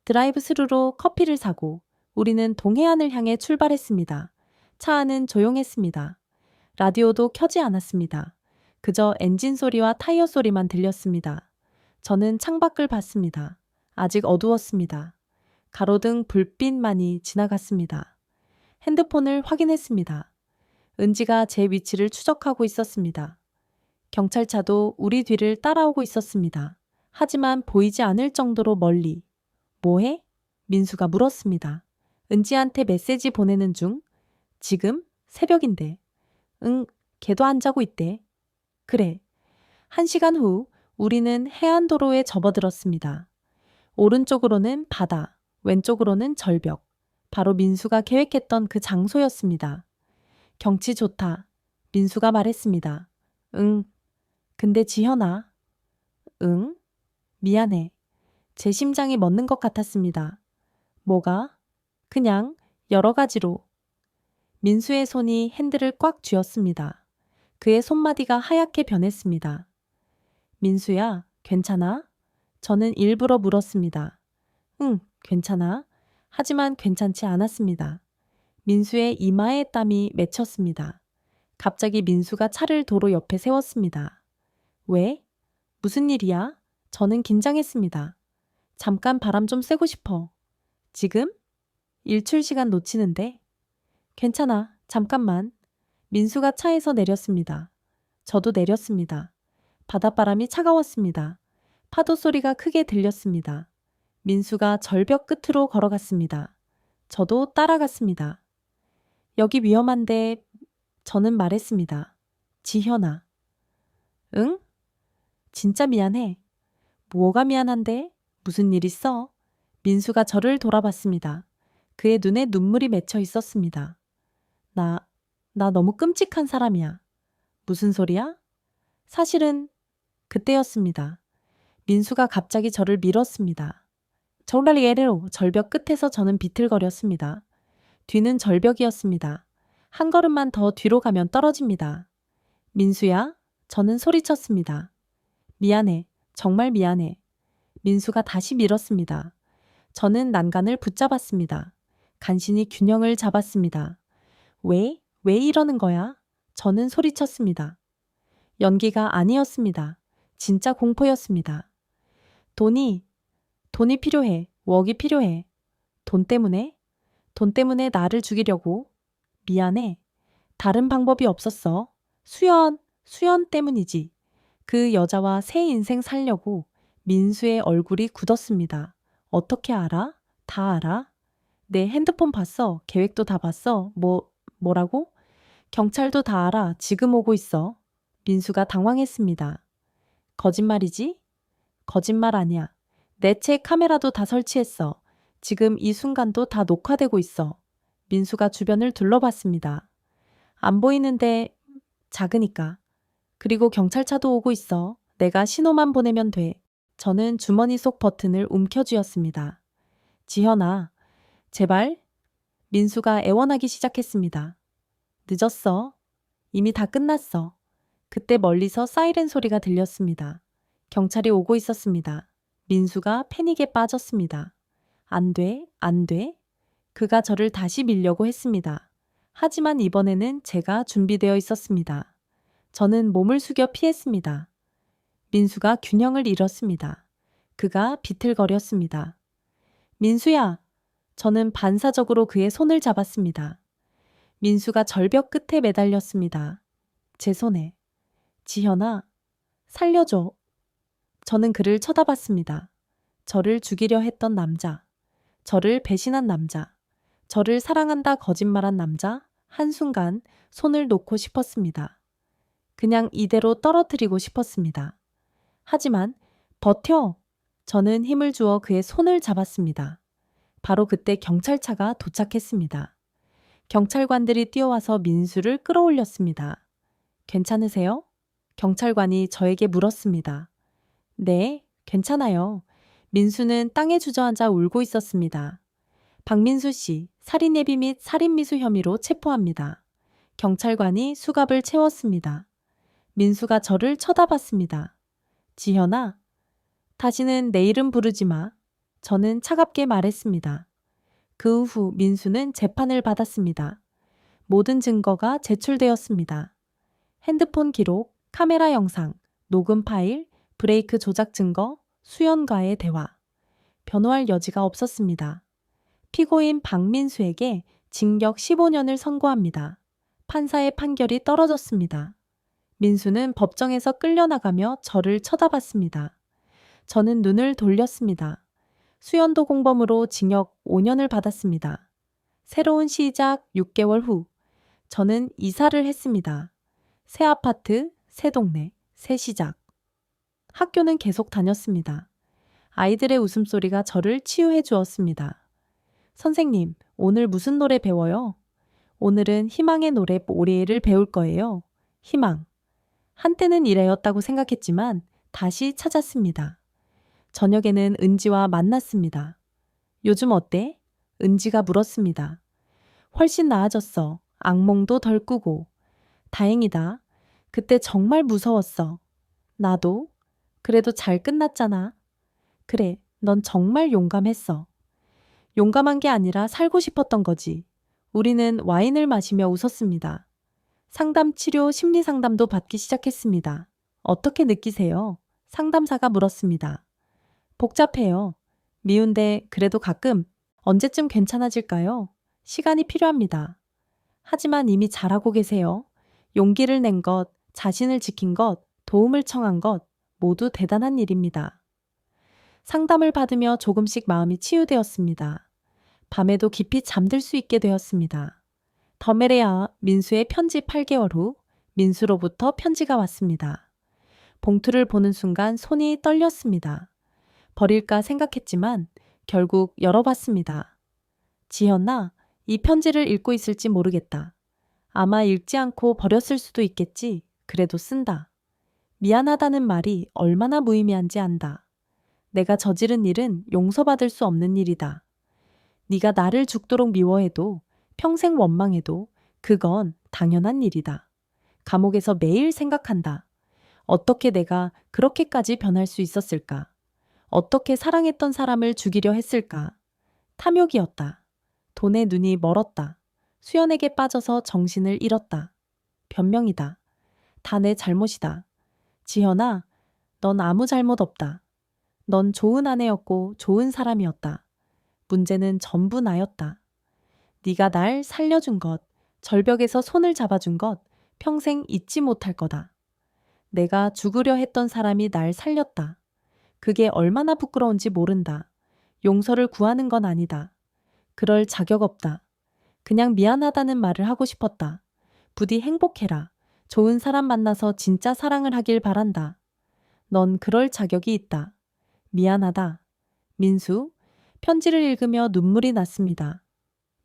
드라이브 스루로 커피를 사고 우리는 동해안을 향해 출발했습니다. 차 안은 조용했습니다. 라디오도 켜지 않았습니다. 그저 엔진 소리와 타이어 소리만 들렸습니다. 저는 창밖을 봤습니다. 아직 어두웠습니다. 가로등 불빛만이 지나갔습니다. 핸드폰을 확인했습니다. 은지가 제 위치를 추적하고 있었습니다. 경찰차도 우리 뒤를 따라오고 있었습니다. 하지만 보이지 않을 정도로 멀리. 뭐해? 민수가 물었습니다. 은지한테 메시지 보내는 중. 지금? 새벽인데. 응, 걔도 안 자고 있대. 그래. 1시간 후 우리는 해안도로에 접어들었습니다. 오른쪽으로는 바다, 왼쪽으로는 절벽. 바로 민수가 계획했던 그 장소였습니다. 경치 좋다. 민수가 말했습니다. 응. 근데 지현아. 응? 미안해. 제 심장이 멎는 것 같았습니다. 뭐가? 그냥 여러 가지로. 민수의 손이 핸들을 꽉 쥐었습니다. 그의 손마디가 하얗게 변했습니다. 민수야, 괜찮아? 저는 일부러 물었습니다. 응, 괜찮아. 하지만 괜찮지 않았습니다. 민수의 이마에 땀이 맺혔습니다. 갑자기 민수가 차를 도로 옆에 세웠습니다. 왜? 무슨 일이야? 저는 긴장했습니다. 잠깐 바람 좀 쐬고 싶어. 지금? 일출 시간 놓치는데? 괜찮아. 잠깐만. 민수가 차에서 내렸습니다. 저도 내렸습니다. 바닷바람이 차가웠습니다. 파도 소리가 크게 들렸습니다. 민수가 절벽 끝으로 걸어갔습니다. 저도 따라갔습니다. 여기 위험한데 저는 말했습니다. 지현아. 응? 진짜 미안해. 뭐가 미안한데? 무슨 일 있어? 민수가 저를 돌아봤습니다. 그의 눈에 눈물이 맺혀 있었습니다. 나, 나 너무 끔찍한 사람이야. 무슨 소리야? 사실은 그때였습니다. 민수가 갑자기 저를 밀었습니다. 정말 예래로 절벽 끝에서 저는 비틀거렸습니다. 뒤는 절벽이었습니다. 한 걸음만 더 뒤로 가면 떨어집니다. 민수야? 저는 소리쳤습니다. 미안해. 정말 미안해. 민수가 다시 밀었습니다. 저는 난간을 붙잡았습니다. 간신히 균형을 잡았습니다. 왜 이러는 거야? 저는 소리쳤습니다. 연기가 아니었습니다. 진짜 공포였습니다. 돈이 필요해. 웍이 필요해. 돈 때문에? 돈 때문에 나를 죽이려고? 미안해. 다른 방법이 없었어. 수연 때문이지. 그 여자와 새 인생 살려고. 민수의 얼굴이 굳었습니다. 어떻게 알아? 다 알아? 내 핸드폰 봤어. 계획도 다 봤어. 뭐라고? 경찰도 다 알아. 지금 오고 있어. 민수가 당황했습니다. 거짓말이지? 거짓말 아니야. 내 채 카메라도 다 설치했어. 지금 이 순간도 다 녹화되고 있어. 민수가 주변을 둘러봤습니다. 안 보이는데 작으니까. 그리고 경찰차도 오고 있어. 내가 신호만 보내면 돼. 저는 주머니 속 버튼을 움켜쥐었습니다. 지현아, 제발. 민수가 애원하기 시작했습니다. 늦었어. 이미 다 끝났어. 그때 멀리서 사이렌 소리가 들렸습니다. 경찰이 오고 있었습니다. 민수가 패닉에 빠졌습니다. 안 돼, 안 돼. 그가 저를 다시 밀려고 했습니다. 하지만 이번에는 제가 준비되어 있었습니다. 저는 몸을 숙여 피했습니다. 민수가 균형을 잃었습니다. 그가 비틀거렸습니다. 민수야! 저는 반사적으로 그의 손을 잡았습니다. 민수가 절벽 끝에 매달렸습니다. 제 손에. 지현아, 살려줘. 저는 그를 쳐다봤습니다. 저를 죽이려 했던 남자. 저를 배신한 남자. 저를 사랑한다 거짓말한 남자. 한순간 손을 놓고 싶었습니다. 그냥 이대로 떨어뜨리고 싶었습니다. 하지만 버텨! 저는 힘을 주어 그의 손을 잡았습니다. 바로 그때 경찰차가 도착했습니다. 경찰관들이 뛰어와서 민수를 끌어올렸습니다. 괜찮으세요? 경찰관이 저에게 물었습니다. 네, 괜찮아요. 민수는 땅에 주저앉아 울고 있었습니다. 박민수 씨, 살인 예비 및 살인 미수 혐의로 체포합니다. 경찰관이 수갑을 채웠습니다. 민수가 저를 쳐다봤습니다. 지현아, 다시는 내 이름 부르지 마. 저는 차갑게 말했습니다. 그 후 민수는 재판을 받았습니다. 모든 증거가 제출되었습니다. 핸드폰 기록, 카메라 영상, 녹음 파일, 브레이크 조작 증거, 수연과의 대화. 변호할 여지가 없었습니다. 피고인 박민수에게 징역 15년을 선고합니다. 판사의 판결이 떨어졌습니다. 민수는 법정에서 끌려나가며 저를 쳐다봤습니다. 저는 눈을 돌렸습니다. 수연도 공범으로 징역 5년을 받았습니다. 새로운 시작 6개월 후 저는 이사를 했습니다. 새 아파트, 새 동네, 새 시작. 학교는 계속 다녔습니다. 아이들의 웃음소리가 저를 치유해 주었습니다. 선생님, 오늘 무슨 노래 배워요? 오늘은 희망의 노래 오리에를 배울 거예요. 희망. 한때는 이래였다고 생각했지만 다시 찾았습니다. 저녁에는 은지와 만났습니다. 요즘 어때? 은지가 물었습니다. 훨씬 나아졌어. 악몽도 덜 꾸고. 다행이다. 그때 정말 무서웠어. 나도. 그래도 잘 끝났잖아. 그래, 넌 정말 용감했어. 용감한 게 아니라 살고 싶었던 거지. 우리는 와인을 마시며 웃었습니다. 상담 치료 심리 상담도 받기 시작했습니다. 어떻게 느끼세요? 상담사가 물었습니다. 복잡해요. 미운데 그래도 가끔 언제쯤 괜찮아질까요? 시간이 필요합니다. 하지만 이미 잘하고 계세요. 용기를 낸 것, 자신을 지킨 것, 도움을 청한 것 모두 대단한 일입니다. 상담을 받으며 조금씩 마음이 치유되었습니다. 밤에도 깊이 잠들 수 있게 되었습니다. 더메레아 민수의 편지 8개월 후 민수로부터 편지가 왔습니다. 봉투를 보는 순간 손이 떨렸습니다. 버릴까 생각했지만 결국 열어봤습니다. 지현아, 이 편지를 읽고 있을지 모르겠다. 아마 읽지 않고 버렸을 수도 있겠지. 그래도 쓴다. 미안하다는 말이 얼마나 무의미한지 안다. 내가 저지른 일은 용서받을 수 없는 일이다. 네가 나를 죽도록 미워해도 평생 원망해도 그건 당연한 일이다. 감옥에서 매일 생각한다. 어떻게 내가 그렇게까지 변할 수 있었을까? 어떻게 사랑했던 사람을 죽이려 했을까? 탐욕이었다. 돈에 눈이 멀었다. 수연에게 빠져서 정신을 잃었다. 변명이다. 다 내 잘못이다. 지현아, 넌 아무 잘못 없다. 넌 좋은 아내였고 좋은 사람이었다. 문제는 전부 나였다. 네가 날 살려준 것, 절벽에서 손을 잡아준 것 평생 잊지 못할 거다. 내가 죽으려 했던 사람이 날 살렸다. 그게 얼마나 부끄러운지 모른다. 용서를 구하는 건 아니다. 그럴 자격 없다. 그냥 미안하다는 말을 하고 싶었다. 부디 행복해라. 좋은 사람 만나서 진짜 사랑을 하길 바란다. 넌 그럴 자격이 있다. 미안하다. 민수, 편지를 읽으며 눈물이 났습니다.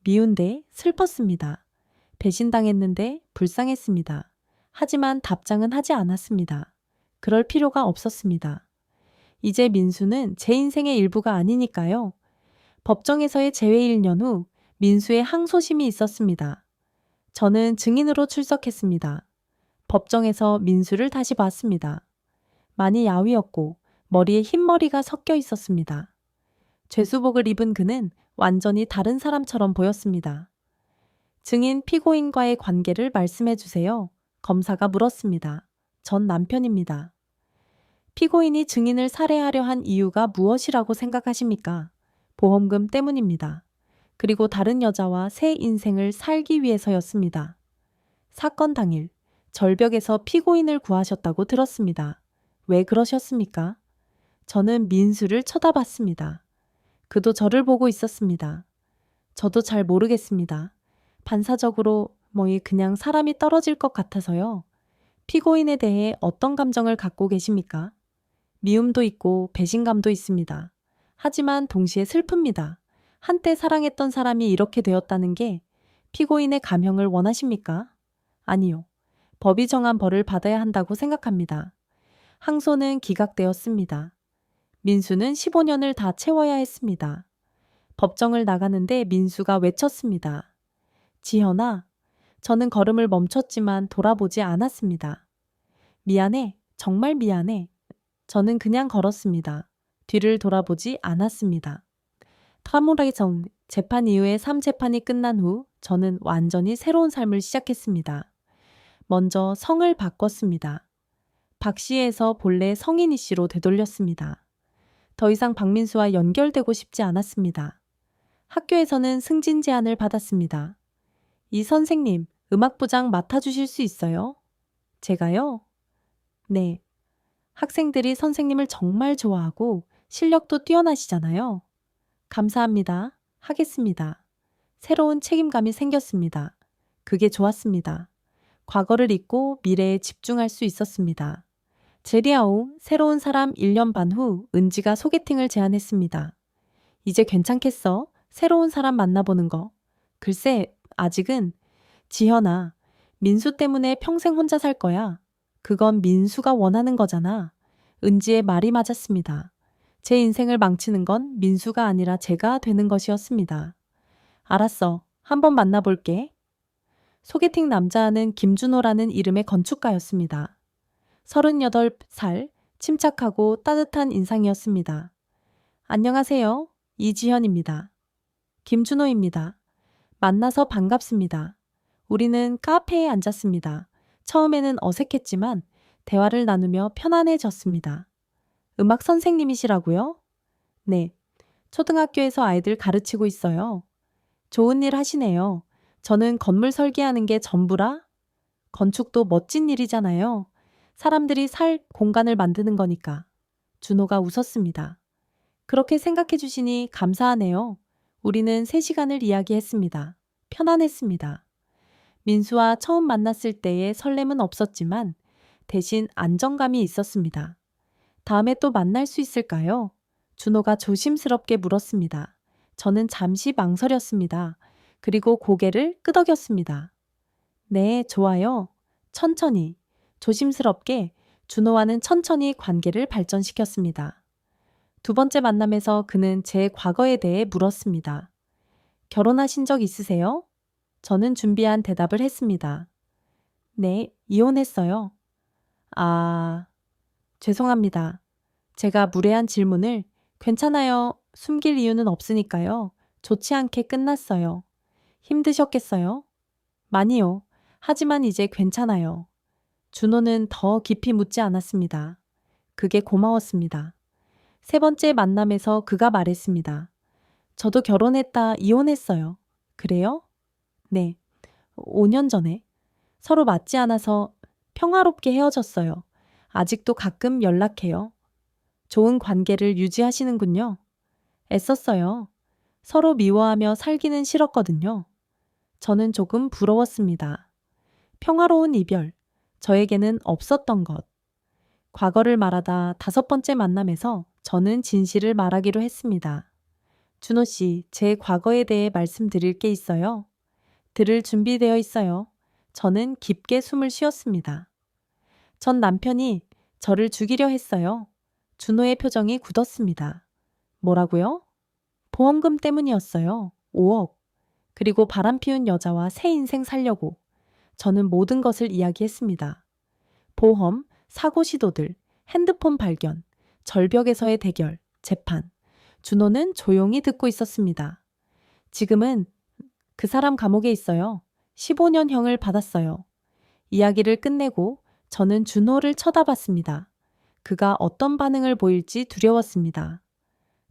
미운데 슬펐습니다. 배신당했는데 불쌍했습니다. 하지만 답장은 하지 않았습니다. 그럴 필요가 없었습니다. 이제 민수는 제 인생의 일부가 아니니까요. 법정에서의 재회 1년 후 민수의 항소심이 있었습니다. 저는 증인으로 출석했습니다. 법정에서 민수를 다시 봤습니다. 많이 야위었고 머리에 흰머리가 섞여 있었습니다. 죄수복을 입은 그는 완전히 다른 사람처럼 보였습니다. 증인 피고인과의 관계를 말씀해 주세요. 검사가 물었습니다. 전 남편입니다. 피고인이 증인을 살해하려 한 이유가 무엇이라고 생각하십니까? 보험금 때문입니다. 그리고 다른 여자와 새 인생을 살기 위해서였습니다. 사건 당일 절벽에서 피고인을 구하셨다고 들었습니다. 왜 그러셨습니까? 저는 민수를 쳐다봤습니다. 그도 저를 보고 있었습니다. 저도 잘 모르겠습니다. 반사적으로 그냥 사람이 떨어질 것 같아서요. 피고인에 대해 어떤 감정을 갖고 계십니까? 미움도 있고 배신감도 있습니다. 하지만 동시에 슬픕니다. 한때 사랑했던 사람이 이렇게 되었다는 게 피고인의 감형을 원하십니까? 아니요. 법이 정한 벌을 받아야 한다고 생각합니다. 항소는 기각되었습니다. 민수는 15년을 다 채워야 했습니다. 법정을 나가는데 민수가 외쳤습니다. 지현아, 저는 걸음을 멈췄지만 돌아보지 않았습니다. 미안해, 정말 미안해. 저는 그냥 걸었습니다. 뒤를 돌아보지 않았습니다. 타무라이성 재판 이후에 3재판이 끝난 후 저는 완전히 새로운 삶을 시작했습니다. 먼저 성을 바꿨습니다. 박 씨에서 본래 성인이 씨로 되돌렸습니다. 더 이상 박민수와 연결되고 싶지 않았습니다. 학교에서는 승진 제안을 받았습니다. 이 선생님, 음악부장 맡아주실 수 있어요? 제가요? 네. 학생들이 선생님을 정말 좋아하고 실력도 뛰어나시잖아요. 감사합니다. 하겠습니다. 새로운 책임감이 생겼습니다. 그게 좋았습니다. 과거를 잊고 미래에 집중할 수 있었습니다. 제리아오 새로운 사람 1년 반 후 은지가 소개팅을 제안했습니다. 이제 괜찮겠어? 새로운 사람 만나보는 거. 글쎄, 아직은. 지현아, 민수 때문에 평생 혼자 살 거야. 그건 민수가 원하는 거잖아. 은지의 말이 맞았습니다. 제 인생을 망치는 건 민수가 아니라 제가 되는 것이었습니다. 알았어. 한번 만나볼게. 소개팅 남자는 김준호라는 이름의 건축가였습니다. 38살, 침착하고 따뜻한 인상이었습니다. 안녕하세요. 이지현입니다. 김준호입니다. 만나서 반갑습니다. 우리는 카페에 앉았습니다. 처음에는 어색했지만 대화를 나누며 편안해졌습니다. 음악 선생님이시라고요? 네. 초등학교에서 아이들 가르치고 있어요. 좋은 일 하시네요. 저는 건물 설계하는 게 전부라? 건축도 멋진 일이잖아요. 사람들이 살 공간을 만드는 거니까. 준호가 웃었습니다. 그렇게 생각해 주시니 감사하네요. 우리는 3시간을 이야기했습니다. 편안했습니다. 민수와 처음 만났을 때의 설렘은 없었지만 대신 안정감이 있었습니다. 다음에 또 만날 수 있을까요? 준호가 조심스럽게 물었습니다. 저는 잠시 망설였습니다. 그리고 고개를 끄덕였습니다. 네, 좋아요. 천천히, 조심스럽게 준호와는 천천히 관계를 발전시켰습니다. 두 번째 만남에서 그는 제 과거에 대해 물었습니다. 결혼하신 적 있으세요? 저는 준비한 대답을 했습니다. 네, 이혼했어요. 아, 죄송합니다. 제가 무례한 질문을 괜찮아요. 숨길 이유는 없으니까요. 좋지 않게 끝났어요. 힘드셨겠어요? 많이요. 하지만 이제 괜찮아요. 준호는 더 깊이 묻지 않았습니다. 그게 고마웠습니다. 세 번째 만남에서 그가 말했습니다. 저도 결혼했다 이혼했어요. 그래요? 네. 5년 전에. 서로 맞지 않아서 평화롭게 헤어졌어요. 아직도 가끔 연락해요. 좋은 관계를 유지하시는군요. 애썼어요. 서로 미워하며 살기는 싫었거든요. 저는 조금 부러웠습니다. 평화로운 이별. 저에게는 없었던 것. 과거를 말하다 다섯 번째 만남에서 저는 진실을 말하기로 했습니다. 준호 씨, 제 과거에 대해 말씀드릴 게 있어요. 들을 준비되어 있어요. 저는 깊게 숨을 쉬었습니다. 전 남편이 저를 죽이려 했어요. 준호의 표정이 굳었습니다. 뭐라고요? 보험금 때문이었어요. 5억. 그리고 바람피운 여자와 새 인생 살려고. 저는 모든 것을 이야기했습니다. 보험, 사고 시도들, 핸드폰 발견, 절벽에서의 대결, 재판. 준호는 조용히 듣고 있었습니다. 지금은 그 사람 감옥에 있어요. 15년형을 받았어요. 이야기를 끝내고 저는 준호를 쳐다봤습니다. 그가 어떤 반응을 보일지 두려웠습니다.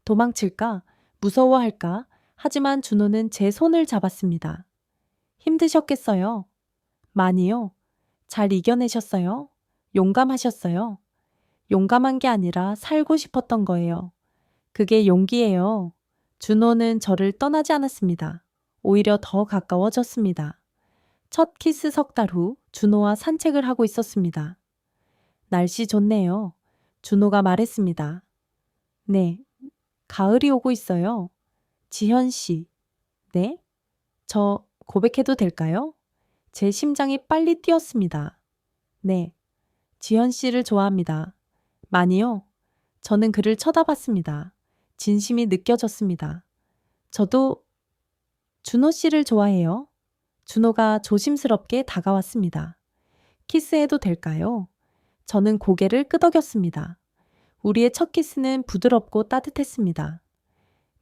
도망칠까? 무서워할까? 하지만 준호는 제 손을 잡았습니다. 힘드셨겠어요? 많이요. 잘 이겨내셨어요? 용감하셨어요? 용감한 게 아니라 살고 싶었던 거예요. 그게 용기예요. 준호는 저를 떠나지 않았습니다. 오히려 더 가까워졌습니다. 첫 키스 석 달 후 준호와 산책을 하고 있었습니다. 날씨 좋네요. 준호가 말했습니다. 네, 가을이 오고 있어요. 지현 씨. 네? 저 고백해도 될까요? 제 심장이 빨리 뛰었습니다. 네, 지현 씨를 좋아합니다. 많이요? 저는 그를 쳐다봤습니다. 진심이 느껴졌습니다. 저도 준호 씨를 좋아해요. 준호가 조심스럽게 다가왔습니다. 키스해도 될까요? 저는 고개를 끄덕였습니다. 우리의 첫 키스는 부드럽고 따뜻했습니다.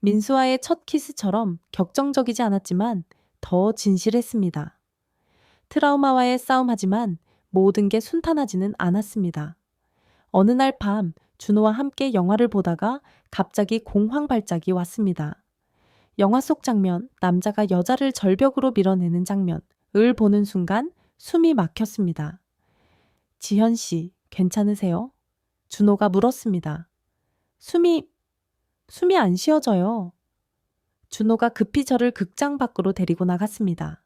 민수와의 첫 키스처럼 격정적이지 않았지만 더 진실했습니다. 트라우마와의 싸움하지만 모든 게 순탄하지는 않았습니다. 어느 날 밤 준호와 함께 영화를 보다가 갑자기 공황 발작이 왔습니다. 영화 속 장면, 남자가 여자를 절벽으로 밀어내는 장면을 보는 순간 숨이 막혔습니다. 지현 씨, 괜찮으세요? 준호가 물었습니다. 숨이 안 쉬어져요. 준호가 급히 저를 극장 밖으로 데리고 나갔습니다.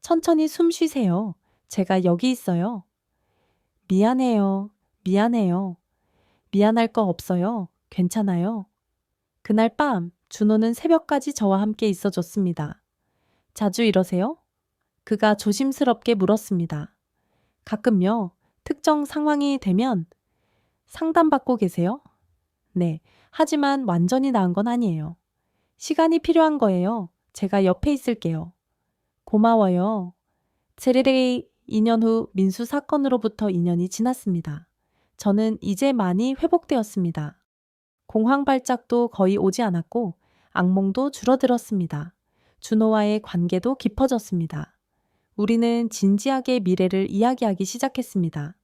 천천히 숨 쉬세요. 제가 여기 있어요. 미안해요. 미안해요. 미안할 거 없어요. 괜찮아요. 그날 밤 준호는 새벽까지 저와 함께 있어줬습니다. 자주 이러세요? 그가 조심스럽게 물었습니다. 가끔요. 특정 상황이 되면 상담받고 계세요? 네. 하지만 완전히 나은 건 아니에요. 시간이 필요한 거예요. 제가 옆에 있을게요. 고마워요. 제레레이 2년 후 민수 사건으로부터 2년이 지났습니다. 저는 이제 많이 회복되었습니다. 공황 발작도 거의 오지 않았고 악몽도 줄어들었습니다. 준호와의 관계도 깊어졌습니다. 우리는 진지하게 미래를 이야기하기 시작했습니다.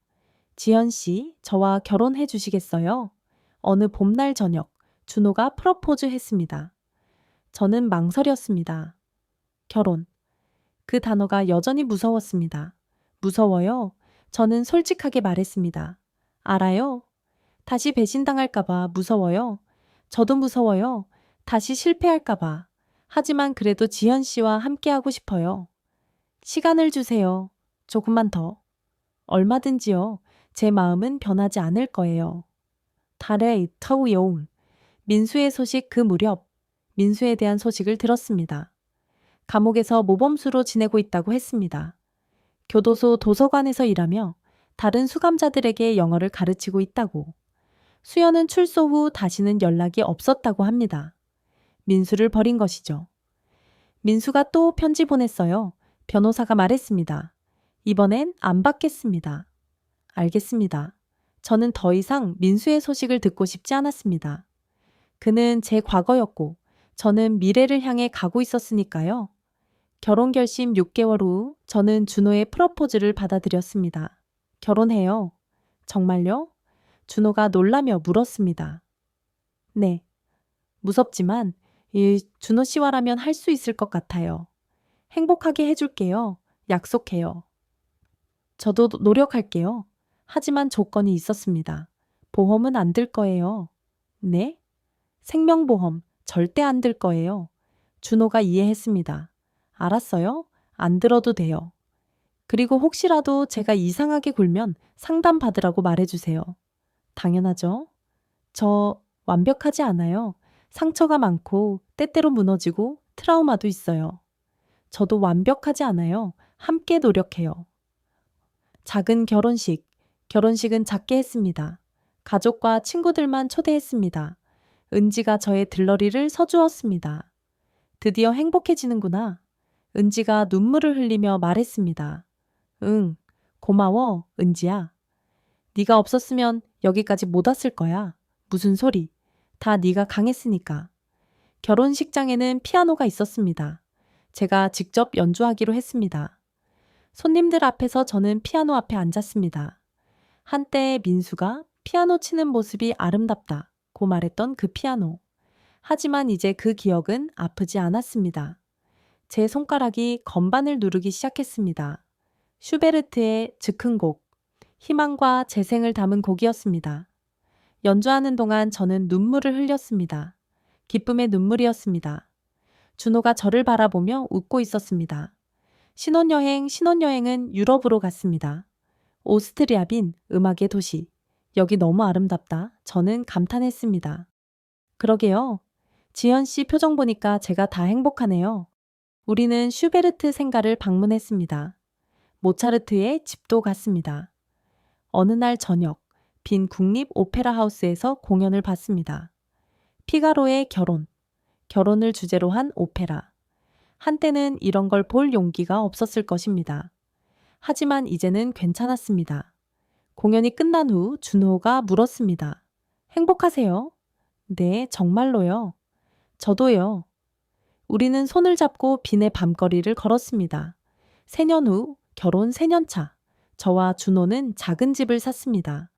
지연 씨, 저와 결혼해 주시겠어요? 어느 봄날 저녁, 준호가 프러포즈 했습니다. 저는 망설였습니다. 결혼. 그 단어가 여전히 무서웠습니다. 무서워요. 저는 솔직하게 말했습니다. 알아요. 다시 배신당할까봐 무서워요. 저도 무서워요. 다시 실패할까봐. 하지만 그래도 지현 씨와 함께하고 싶어요. 시간을 주세요. 조금만 더. 얼마든지요. 제 마음은 변하지 않을 거예요. 달의 터우용. 민수의 소식 그 무렵 민수에 대한 소식을 들었습니다. 감옥에서 모범수로 지내고 있다고 했습니다. 교도소 도서관에서 일하며 다른 수감자들에게 영어를 가르치고 있다고. 수연은 출소 후 다시는 연락이 없었다고 합니다. 민수를 버린 것이죠. 민수가 또 편지 보냈어요. 변호사가 말했습니다. 이번엔 안 받겠습니다. 알겠습니다. 저는 더 이상 민수의 소식을 듣고 싶지 않았습니다. 그는 제 과거였고 저는 미래를 향해 가고 있었으니까요. 결혼 결심 6개월 후 저는 준호의 프러포즈를 받아들였습니다. 결혼해요. 정말요? 준호가 놀라며 물었습니다. 네. 무섭지만 준호 씨와라면 할 수 있을 것 같아요. 행복하게 해줄게요. 약속해요. 저도 노력할게요. 하지만 조건이 있었습니다. 보험은 안 들 거예요. 네? 생명보험 절대 안 들 거예요. 준호가 이해했습니다. 알았어요? 안 들어도 돼요. 그리고 혹시라도 제가 이상하게 굴면 상담 받으라고 말해주세요. 당연하죠. 저 완벽하지 않아요. 상처가 많고 때때로 무너지고 트라우마도 있어요. 저도 완벽하지 않아요. 함께 노력해요. 작은 결혼식. 결혼식은 작게 했습니다. 가족과 친구들만 초대했습니다. 은지가 저의 들러리를 서주었습니다. 드디어 행복해지는구나. 은지가 눈물을 흘리며 말했습니다. 응, 고마워, 은지야. 네가 없었으면 여기까지 못 왔을 거야. 무슨 소리. 다 네가 강했으니까. 결혼식장에는 피아노가 있었습니다. 제가 직접 연주하기로 했습니다. 손님들 앞에서 저는 피아노 앞에 앉았습니다. 한때 민수가 피아노 치는 모습이 아름답다고 말했던 그 피아노. 하지만 이제 그 기억은 아프지 않았습니다. 제 손가락이 건반을 누르기 시작했습니다. 슈베르트의 즉흥곡, 희망과 재생을 담은 곡이었습니다. 연주하는 동안 저는 눈물을 흘렸습니다. 기쁨의 눈물이었습니다. 준호가 저를 바라보며 웃고 있었습니다. 신혼여행은 유럽으로 갔습니다. 오스트리아 빈 음악의 도시. 여기 너무 아름답다. 저는 감탄했습니다. 그러게요. 지연 씨 표정 보니까 제가 다 행복하네요. 우리는 슈베르트 생가를 방문했습니다. 모차르트의 집도 갔습니다. 어느 날 저녁, 빈 국립 오페라 하우스에서 공연을 봤습니다. 피가로의 결혼. 결혼을 주제로 한 오페라. 한때는 이런 걸 볼 용기가 없었을 것입니다. 하지만 이제는 괜찮았습니다. 공연이 끝난 후 준호가 물었습니다. 행복하세요? 네, 정말로요. 저도요. 우리는 손을 잡고 빈의 밤거리를 걸었습니다. 3년 후 결혼 3년 차. 저와 준호는 작은 집을 샀습니다.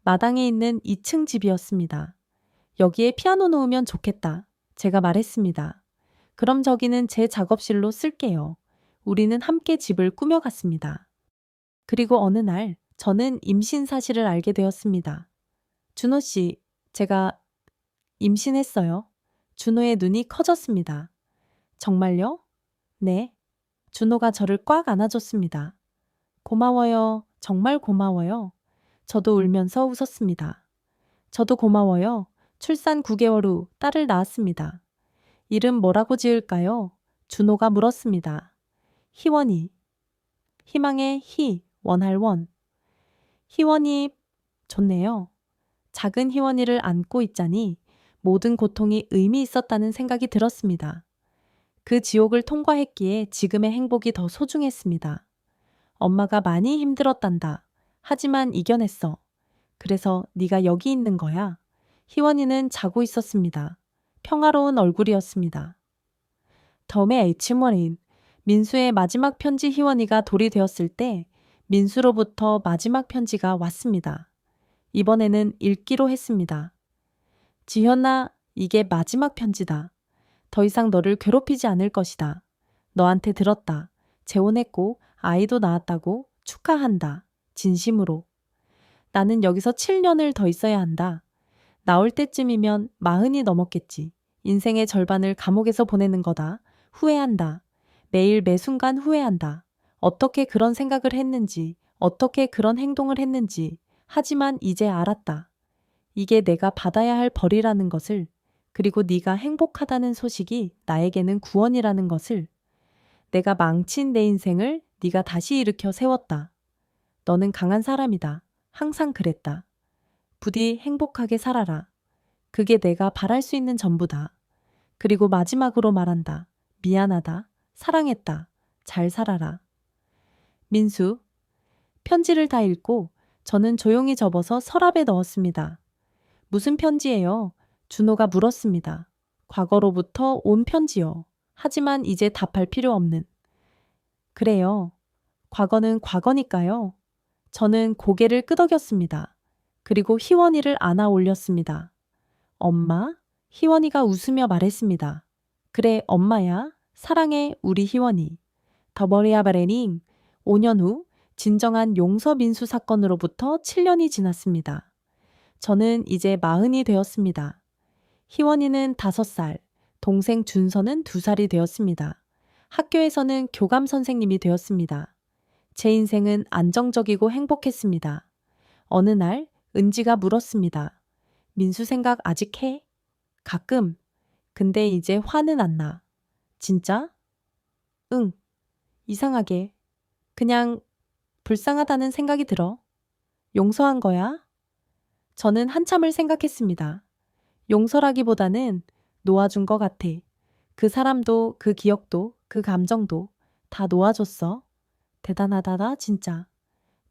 마당에 있는 2층 집이었습니다. 여기에 피아노 놓으면 좋겠다. 제가 말했습니다. 그럼 저기는 제 작업실로 쓸게요. 우리는 함께 집을 꾸며갔습니다. 그리고 어느 날 저는 임신 사실을 알게 되었습니다. 준호 씨, 제가 임신했어요. 준호의 눈이 커졌습니다. 정말요? 네. 준호가 저를 꽉 안아줬습니다. 고마워요. 정말 고마워요. 저도 울면서 웃었습니다. 저도 고마워요. 출산 9개월 후 딸을 낳았습니다. 이름 뭐라고 지을까요? 준호가 물었습니다. 희원이. 희망의 희, 원할 원. 희원이 좋네요. 작은 희원이를 안고 있자니 모든 고통이 의미 있었다는 생각이 들었습니다. 그 지옥을 통과했기에 지금의 행복이 더 소중했습니다. 엄마가 많이 힘들었단다. 하지만 이겨냈어. 그래서 네가 여기 있는 거야. 희원이는 자고 있었습니다. 평화로운 얼굴이었습니다. 덤의 H머린, 민수의 마지막 편지 희원이가 돌이 되었을 때 민수로부터 마지막 편지가 왔습니다. 이번에는 읽기로 했습니다. 지현아, 이게 마지막 편지다. 더 이상 너를 괴롭히지 않을 것이다. 너한테 들었다. 재혼했고 아이도 낳았다고 축하한다. 진심으로. 나는 여기서 7년을 더 있어야 한다. 나올 때쯤이면 40이 넘었겠지. 인생의 절반을 감옥에서 보내는 거다. 후회한다. 매일 매순간 후회한다. 어떻게 그런 생각을 했는지, 어떻게 그런 행동을 했는지 하지만 이제 알았다. 이게 내가 받아야 할 벌이라는 것을, 그리고 네가 행복하다는 소식이 나에게는 구원이라는 것을. 내가 망친 내 인생을 네가 다시 일으켜 세웠다. 너는 강한 사람이다. 항상 그랬다. 부디 행복하게 살아라. 그게 내가 바랄 수 있는 전부다. 그리고 마지막으로 말한다. 미안하다. 사랑했다. 잘 살아라. 민수. 편지를 다 읽고 저는 조용히 접어서 서랍에 넣었습니다. 무슨 편지예요? 준호가 물었습니다. 과거로부터 온 편지요. 하지만 이제 답할 필요 없는. 그래요. 과거는 과거니까요. 저는 고개를 끄덕였습니다. 그리고 희원이를 안아 올렸습니다. 엄마? 희원이가 웃으며 말했습니다. 그래, 엄마야. 사랑해, 우리 희원이. 더버리아바레닝. 5년 후 진정한 용서 민수 사건으로부터 7년이 지났습니다. 저는 이제 40이 되었습니다. 희원이는 5살, 동생 준서는 2살이 되었습니다. 학교에서는 교감 선생님이 되었습니다. 제 인생은 안정적이고 행복했습니다. 어느 날 은지가 물었습니다. 민수 생각 아직 해? 가끔. 근데 이제 화는 안 나. 진짜? 응. 이상하게. 그냥 불쌍하다는 생각이 들어. 용서한 거야? 저는 한참을 생각했습니다. 용서라기보다는 놓아준 것 같아. 그 사람도, 그 기억도, 그 감정도 다 놓아줬어. 대단하다, 진짜.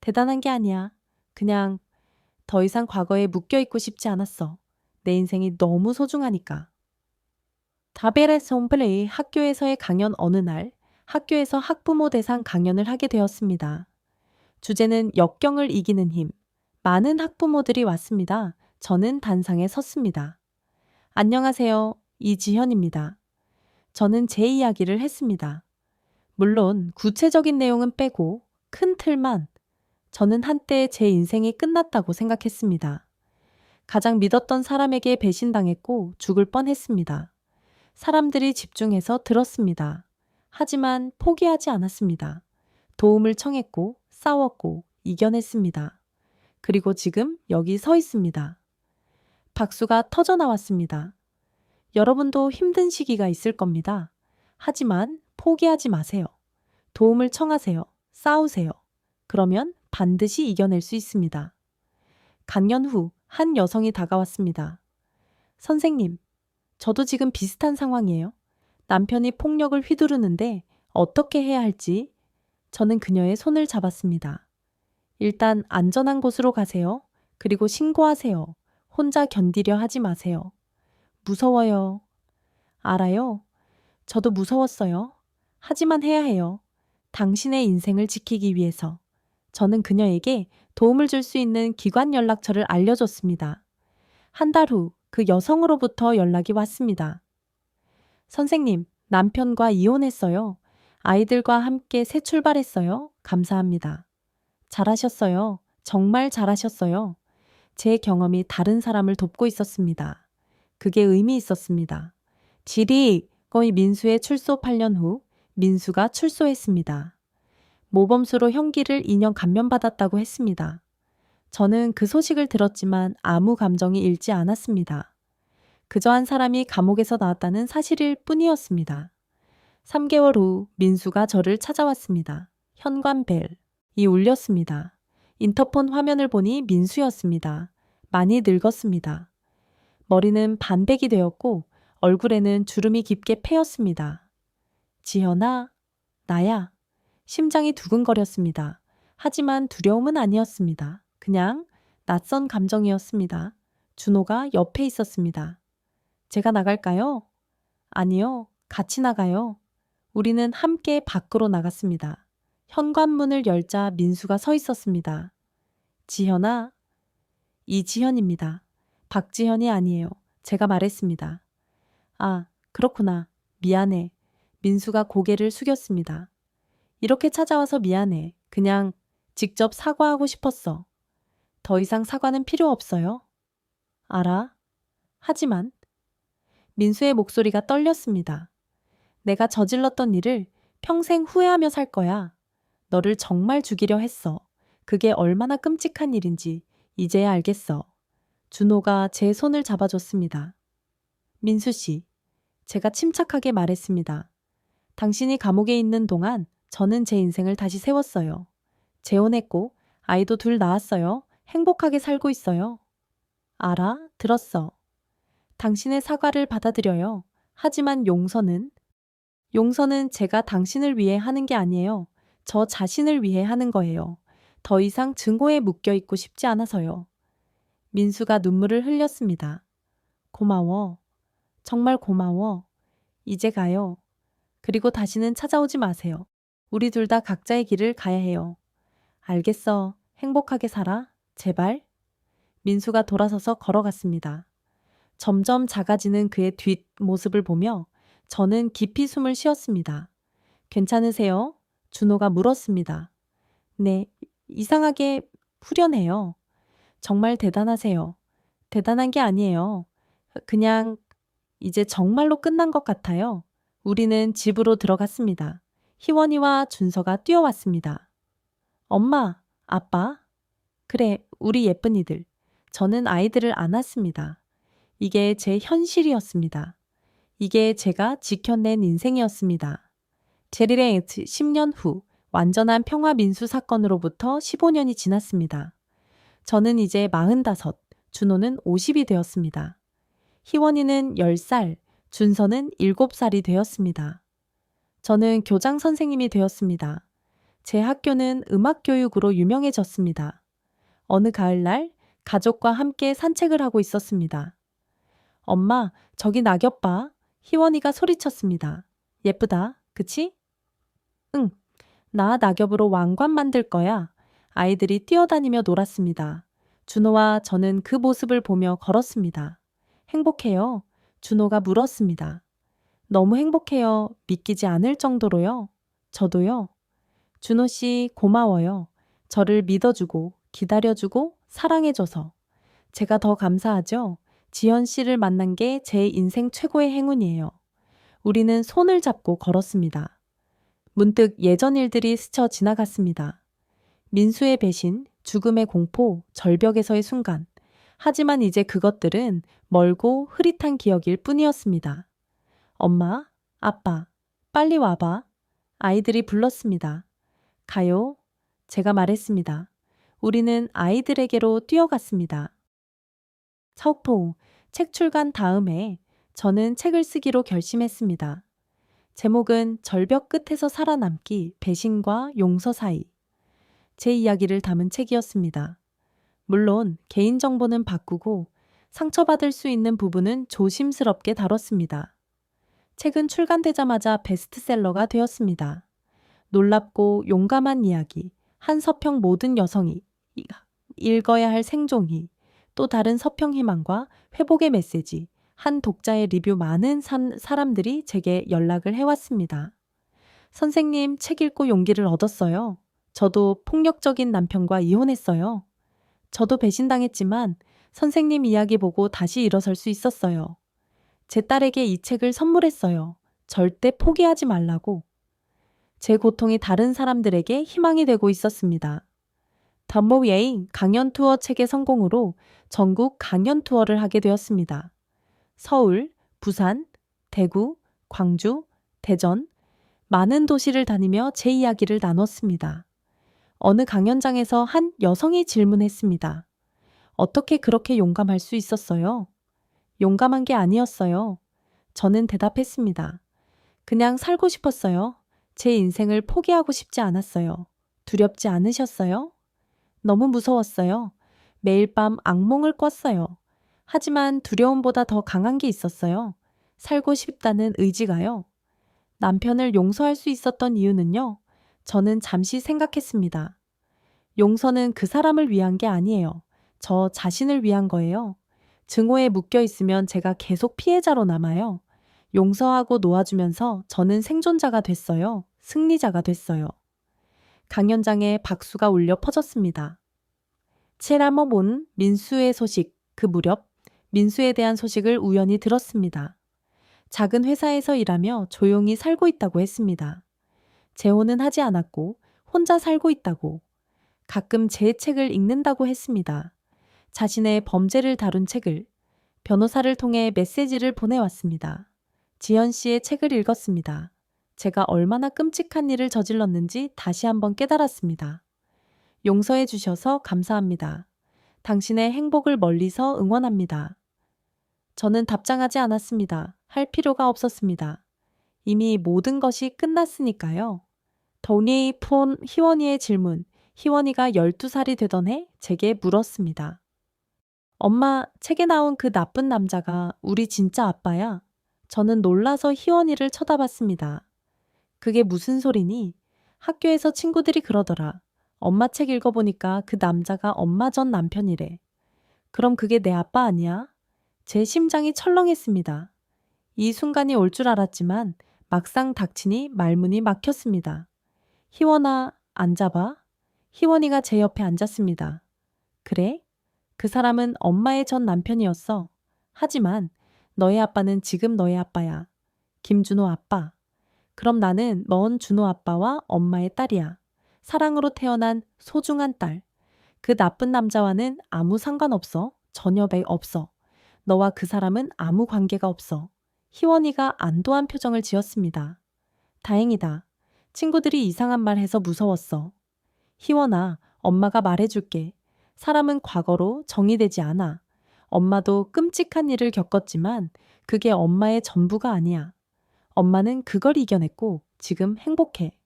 대단한 게 아니야. 그냥 더 이상 과거에 묶여있고 싶지 않았어. 내 인생이 너무 소중하니까. 다베레스 홈플레이 학교에서의 강연 어느 날 학교에서 학부모 대상 강연을 하게 되었습니다. 주제는 역경을 이기는 힘. 많은 학부모들이 왔습니다. 저는 단상에 섰습니다. 안녕하세요. 이지현입니다. 저는 제 이야기를 했습니다. 물론 구체적인 내용은 빼고 큰 틀만. 저는 한때 제 인생이 끝났다고 생각했습니다. 가장 믿었던 사람에게 배신당했고 죽을 뻔했습니다. 사람들이 집중해서 들었습니다. 하지만 포기하지 않았습니다. 도움을 청했고 싸웠고 이겨냈습니다. 그리고 지금 여기 서 있습니다. 박수가 터져 나왔습니다. 여러분도 힘든 시기가 있을 겁니다. 하지만 포기하지 마세요. 도움을 청하세요. 싸우세요. 그러면 반드시 이겨낼 수 있습니다. 강연 후 한 여성이 다가왔습니다. 선생님, 저도 지금 비슷한 상황이에요. 남편이 폭력을 휘두르는데 어떻게 해야 할지. 저는 그녀의 손을 잡았습니다. 일단 안전한 곳으로 가세요. 그리고 신고하세요. 혼자 견디려 하지 마세요. 무서워요. 알아요. 저도 무서웠어요. 하지만 해야 해요. 당신의 인생을 지키기 위해서. 저는 그녀에게 도움을 줄 수 있는 기관 연락처를 알려줬습니다. 한 달 후 그 여성으로부터 연락이 왔습니다. 선생님, 남편과 이혼했어요. 아이들과 함께 새 출발했어요. 감사합니다. 잘하셨어요. 정말 잘하셨어요. 제 경험이 다른 사람을 돕고 있었습니다. 그게 의미 있었습니다. 지리, 거의 민수의 출소 8년 후 민수가 출소했습니다. 모범수로 형기를 2년 감면받았다고 했습니다. 저는 그 소식을 들었지만 아무 감정이 일지 않았습니다. 그저 한 사람이 감옥에서 나왔다는 사실일 뿐이었습니다. 3개월 후 민수가 저를 찾아왔습니다. 현관벨이 울렸습니다. 인터폰 화면을 보니 민수였습니다. 많이 늙었습니다. 머리는 반백이 되었고 얼굴에는 주름이 깊게 패였습니다. 지현아, 나야. 심장이 두근거렸습니다. 하지만 두려움은 아니었습니다. 그냥 낯선 감정이었습니다. 준호가 옆에 있었습니다. 제가 나갈까요? 아니요, 같이 나가요. 우리는 함께 밖으로 나갔습니다. 현관문을 열자 민수가 서 있었습니다. 지현아, 이지현입니다. 박지현이 아니에요. 제가 말했습니다. 아, 그렇구나. 미안해. 민수가 고개를 숙였습니다. 이렇게 찾아와서 미안해. 그냥 직접 사과하고 싶었어. 더 이상 사과는 필요 없어요. 알아. 하지만 민수의 목소리가 떨렸습니다. 내가 저질렀던 일을 평생 후회하며 살 거야. 너를 정말 죽이려 했어. 그게 얼마나 끔찍한 일인지 이제야 알겠어. 준호가 제 손을 잡아줬습니다. 민수 씨, 제가 침착하게 말했습니다. 당신이 감옥에 있는 동안 저는 제 인생을 다시 세웠어요. 재혼했고 아이도 둘 낳았어요. 행복하게 살고 있어요. 알아? 들었어. 당신의 사과를 받아들여요. 하지만 용서는 제가 당신을 위해 하는 게 아니에요. 저 자신을 위해 하는 거예요. 더 이상 증오에 묶여 있고 싶지 않아서요. 민수가 눈물을 흘렸습니다. 고마워. 정말 고마워. 이제 가요. 그리고 다시는 찾아오지 마세요. 우리 둘 다 각자의 길을 가야 해요. 알겠어. 행복하게 살아. 제발. 민수가 돌아서서 걸어갔습니다. 점점 작아지는 그의 뒷모습을 보며 저는 깊이 숨을 쉬었습니다. 괜찮으세요? 준호가 물었습니다. 네, 이상하게 후련해요. 정말 대단하세요. 대단한 게 아니에요. 그냥 이제 정말로 끝난 것 같아요. 우리는 집으로 들어갔습니다. 희원이와 준서가 뛰어왔습니다. 엄마, 아빠. 그래, 우리 예쁜이들. 저는 아이들을 안았습니다. 이게 제 현실이었습니다. 이게 제가 지켜낸 인생이었습니다. 제리랭 10년 후 완전한 평화 민수 사건으로부터 15년이 지났습니다. 저는 이제 45, 준호는 50이 되었습니다. 희원이는 10살, 준서는 7살이 되었습니다. 저는 교장 선생님이 되었습니다. 제 학교는 음악 교육으로 유명해졌습니다. 어느 가을날 가족과 함께 산책을 하고 있었습니다. 엄마, 저기 낙엽 봐. 희원이가 소리쳤습니다. 예쁘다, 그치? 응, 나 낙엽으로 왕관 만들 거야. 아이들이 뛰어다니며 놀았습니다. 준호와 저는 그 모습을 보며 걸었습니다. 행복해요. 준호가 물었습니다. 너무 행복해요. 믿기지 않을 정도로요. 저도요. 준호 씨 고마워요. 저를 믿어주고 기다려주고 사랑해줘서. 제가 더 감사하죠. 지연 씨를 만난 게 제 인생 최고의 행운이에요. 우리는 손을 잡고 걸었습니다. 문득 예전 일들이 스쳐 지나갔습니다. 민수의 배신, 죽음의 공포, 절벽에서의 순간. 하지만 이제 그것들은 멀고 흐릿한 기억일 뿐이었습니다. 엄마, 아빠, 빨리 와봐. 아이들이 불렀습니다. 가요. 제가 말했습니다. 우리는 아이들에게로 뛰어갔습니다. 석포, 책 출간 다음에 저는 책을 쓰기로 결심했습니다. 제목은 절벽 끝에서 살아남기, 배신과 용서 사이. 제 이야기를 담은 책이었습니다. 물론 개인정보는 바꾸고 상처받을 수 있는 부분은 조심스럽게 다뤘습니다. 책은 출간되자마자 베스트셀러가 되었습니다. 놀랍고 용감한 이야기, 한 서평 모든 여성이, 읽어야 할 생존이, 또 다른 서평 희망과 회복의 메시지, 한 독자의 리뷰 많은 사람들이 제게 연락을 해왔습니다. 선생님, 책 읽고 용기를 얻었어요. 저도 폭력적인 남편과 이혼했어요. 저도 배신당했지만 선생님 이야기 보고 다시 일어설 수 있었어요. 제 딸에게 이 책을 선물했어요. 절대 포기하지 말라고. 제 고통이 다른 사람들에게 희망이 되고 있었습니다. 덤모웨이 강연 투어 책의 성공으로 전국 강연 투어를 하게 되었습니다. 서울, 부산, 대구, 광주, 대전, 많은 도시를 다니며 제 이야기를 나눴습니다. 어느 강연장에서 한 여성이 질문했습니다. 어떻게 그렇게 용감할 수 있었어요? 용감한 게 아니었어요. 저는 대답했습니다. 그냥 살고 싶었어요. 제 인생을 포기하고 싶지 않았어요. 두렵지 않으셨어요? 너무 무서웠어요. 매일 밤 악몽을 꿨어요. 하지만 두려움보다 더 강한 게 있었어요. 살고 싶다는 의지가요. 남편을 용서할 수 있었던 이유는요. 저는 잠시 생각했습니다. 용서는 그 사람을 위한 게 아니에요. 저 자신을 위한 거예요. 증오에 묶여 있으면 제가 계속 피해자로 남아요. 용서하고 놓아주면서 저는 생존자가 됐어요. 승리자가 됐어요. 강연장에 박수가 울려 퍼졌습니다. 체라모본 민수의 소식, 그 무렵 민수에 대한 소식을 우연히 들었습니다. 작은 회사에서 일하며 조용히 살고 있다고 했습니다. 재혼은 하지 않았고 혼자 살고 있다고. 가끔 제 책을 읽는다고 했습니다. 자신의 범죄를 다룬 책을 변호사를 통해 메시지를 보내왔습니다. 지현 씨의 책을 읽었습니다. 제가 얼마나 끔찍한 일을 저질렀는지 다시 한번 깨달았습니다. 용서해 주셔서 감사합니다. 당신의 행복을 멀리서 응원합니다. 저는 답장하지 않았습니다. 할 필요가 없었습니다. 이미 모든 것이 끝났으니까요. 도니 폰 희원이의 질문. 희원이가 12살이 되던 해 제게 물었습니다. 엄마, 책에 나온 그 나쁜 남자가 우리 진짜 아빠야? 저는 놀라서 희원이를 쳐다봤습니다. 그게 무슨 소리니? 학교에서 친구들이 그러더라. 엄마 책 읽어보니까 그 남자가 엄마 전 남편이래. 그럼 그게 내 아빠 아니야? 제 심장이 철렁했습니다. 이 순간이 올 줄 알았지만 막상 닥치니 말문이 막혔습니다. 희원아, 앉아봐. 희원이가 제 옆에 앉았습니다. 그래? 그 사람은 엄마의 전 남편이었어. 하지만 너의 아빠는 지금 너의 아빠야. 김준호 아빠. 그럼 나는 먼 준호 아빠와 엄마의 딸이야. 사랑으로 태어난 소중한 딸. 그 나쁜 남자와는 아무 상관없어. 전혀 없어. 너와 그 사람은 아무 관계가 없어. 희원이가 안도한 표정을 지었습니다. 다행이다. 친구들이 이상한 말 해서 무서웠어. 희원아, 엄마가 말해줄게. 사람은 과거로 정의되지 않아. 엄마도 끔찍한 일을 겪었지만 그게 엄마의 전부가 아니야. 엄마는 그걸 이겨냈고 지금 행복해.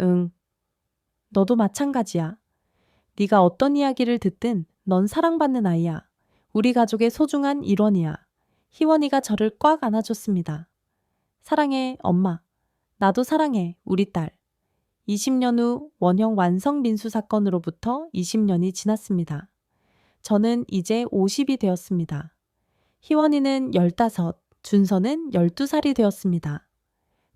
응. 너도 마찬가지야. 네가 어떤 이야기를 듣든 넌 사랑받는 아이야. 우리 가족의 소중한 일원이야. 희원이가 저를 꽉 안아줬습니다. 사랑해, 엄마. 나도 사랑해, 우리 딸. 20년 후 원형 완성 민수 사건으로부터 20년이 지났습니다. 저는 이제 50이 되었습니다. 희원이는 15, 준서는 12살이 되었습니다.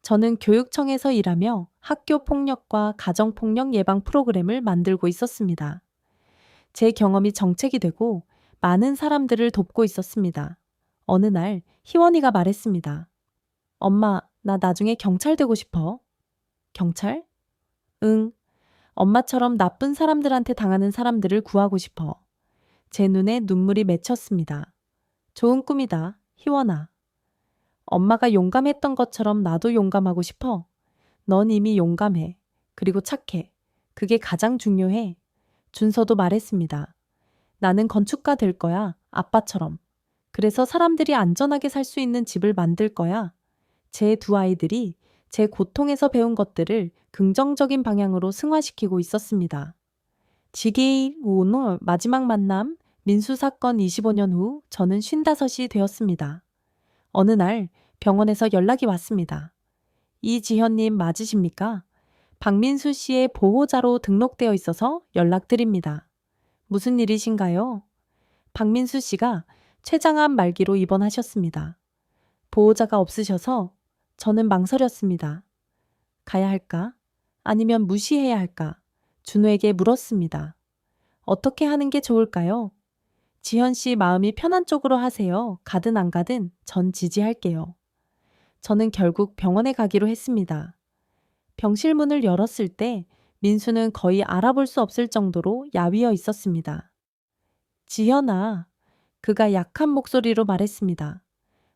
저는 교육청에서 일하며 학교 폭력과 가정폭력 예방 프로그램을 만들고 있었습니다. 제 경험이 정책이 되고 많은 사람들을 돕고 있었습니다. 어느 날 희원이가 말했습니다. 엄마, 나 나중에 경찰 되고 싶어. 경찰? 응. 엄마처럼 나쁜 사람들한테 당하는 사람들을 구하고 싶어. 제 눈에 눈물이 맺혔습니다. 좋은 꿈이다, 희원아. 엄마가 용감했던 것처럼 나도 용감하고 싶어. 넌 이미 용감해. 그리고 착해. 그게 가장 중요해. 준서도 말했습니다. 나는 건축가 될 거야, 아빠처럼. 그래서 사람들이 안전하게 살 수 있는 집을 만들 거야. 제 두 아이들이 제 고통에서 배운 것들을 긍정적인 방향으로 승화시키고 있었습니다. 지게이 오늘 마지막 만남 민수사건 25년 후 저는 55이 되었습니다. 어느 날 병원에서 연락이 왔습니다. 이지현님 맞으십니까? 박민수 씨의 보호자로 등록되어 있어서 연락드립니다. 무슨 일이신가요? 박민수 씨가 췌장암 말기로 입원하셨습니다. 보호자가 없으셔서 저는 망설였습니다. 가야 할까? 아니면 무시해야 할까? 준호에게 물었습니다. 어떻게 하는 게 좋을까요? 지현 씨 마음이 편한 쪽으로 하세요. 가든 안 가든 전 지지할게요. 저는 결국 병원에 가기로 했습니다. 병실 문을 열었을 때 민수는 거의 알아볼 수 없을 정도로 야위어 있었습니다. 지현아, 그가 약한 목소리로 말했습니다.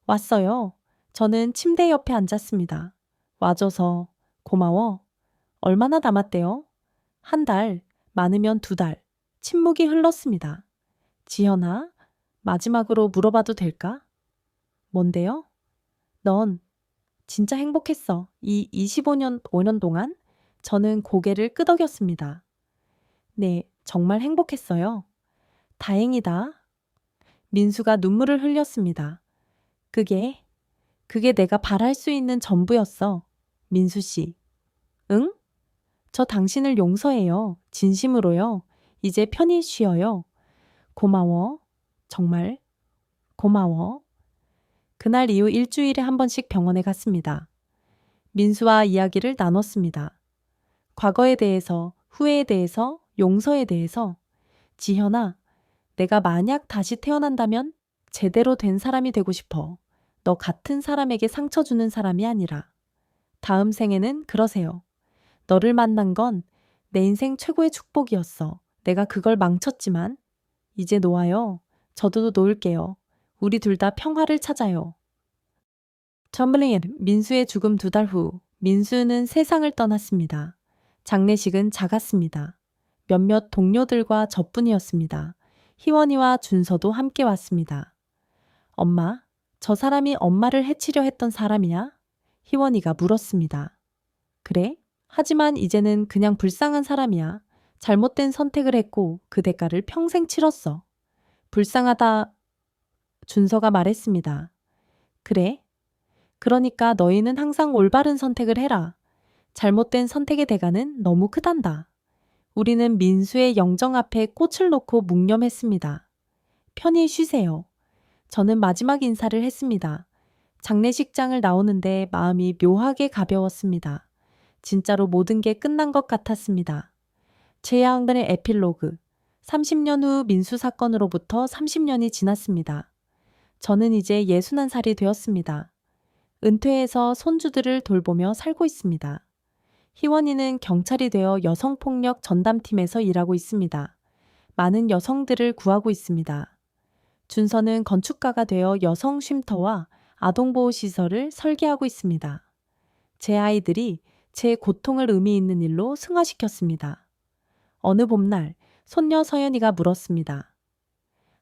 왔어요. 저는 침대 옆에 앉았습니다. 와줘서 고마워. 얼마나 남았대요? 한 달, 많으면 2달. 침묵이 흘렀습니다. 지현아, 마지막으로 물어봐도 될까? 뭔데요? 넌 진짜 행복했어. 이 5년 동안 저는 고개를 끄덕였습니다. 네, 정말 행복했어요. 다행이다. 민수가 눈물을 흘렸습니다. 그게 내가 바랄 수 있는 전부였어. 민수 씨. 응? 저 당신을 용서해요. 진심으로요. 이제 편히 쉬어요. 고마워. 정말 고마워. 그날 이후 일주일에 한 번씩 병원에 갔습니다. 민수와 이야기를 나눴습니다. 과거에 대해서, 후회에 대해서, 용서에 대해서. 지현아, 내가 만약 다시 태어난다면 제대로 된 사람이 되고 싶어. 너 같은 사람에게 상처 주는 사람이 아니라. 다음 생에는 그러세요. 너를 만난 건 내 인생 최고의 축복이었어. 내가 그걸 망쳤지만 이제 놓아요. 저도 놓을게요. 우리 둘 다 평화를 찾아요. 텀블링 민수의 죽음 2달 후 민수는 세상을 떠났습니다. 장례식은 작았습니다. 몇몇 동료들과 저뿐이었습니다. 희원이와 준서도 함께 왔습니다. 엄마, 저 사람이 엄마를 해치려 했던 사람이야? 희원이가 물었습니다. 그래? 하지만 이제는 그냥 불쌍한 사람이야. 잘못된 선택을 했고 그 대가를 평생 치렀어. 불쌍하다. 준서가 말했습니다. 그래? 그러니까 너희는 항상 올바른 선택을 해라. 잘못된 선택의 대가는 너무 크단다. 우리는 민수의 영정 앞에 꽃을 놓고 묵념했습니다. 편히 쉬세요. 저는 마지막 인사를 했습니다. 장례식장을 나오는데 마음이 묘하게 가벼웠습니다. 진짜로 모든 게 끝난 것 같았습니다. 제야은근의 에필로그. 30년 후 민수 사건으로부터 30년이 지났습니다. 저는 이제 61살이 되었습니다. 은퇴해서 손주들을 돌보며 살고 있습니다. 희원이는 경찰이 되어 여성폭력 전담팀에서 일하고 있습니다. 많은 여성들을 구하고 있습니다. 준서는 건축가가 되어 여성 쉼터와 아동보호시설을 설계하고 있습니다. 제 아이들이 제 고통을 의미 있는 일로 승화시켰습니다. 어느 봄날 손녀 서연이가 물었습니다.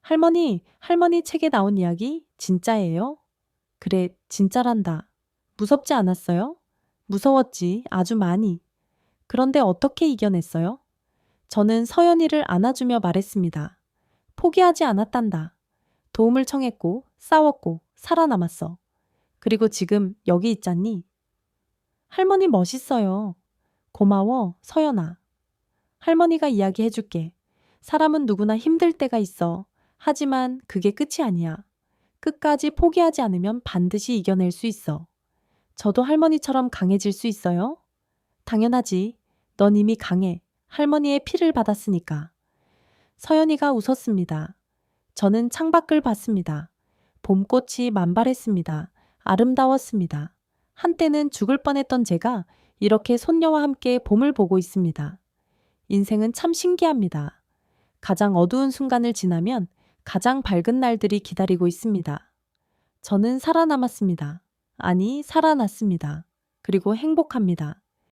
할머니 책에 나온 이야기 진짜예요? 그래, 진짜란다. 무섭지 않았어요? 무서웠지, 아주 많이. 그런데 어떻게 이겨냈어요? 저는 서연이를 안아주며 말했습니다. 포기하지 않았단다. 도움을 청했고, 싸웠고, 살아남았어. 그리고 지금 여기 있잖니? 할머니 멋있어요. 고마워, 서연아. 할머니가 이야기해줄게. 사람은 누구나 힘들 때가 있어. 하지만 그게 끝이 아니야. 끝까지 포기하지 않으면 반드시 이겨낼 수 있어. 저도 할머니처럼 강해질 수 있어요? 당연하지. 넌 이미 강해. 할머니의 피를 받았으니까. 서연이가 웃었습니다. 저는 창밖을 봤습니다. 봄꽃이 만발했습니다. 아름다웠습니다. 한때는 죽을 뻔했던 제가 이렇게 손녀와 함께 봄을 보고 있습니다. 인생은 참 신기합니다. 가장 어두운 순간을 지나면 가장 밝은 날들이 기다리고 있습니다. 저는 살아남았습니다. 아니, 살아났습니다. 그리고 행복합니다.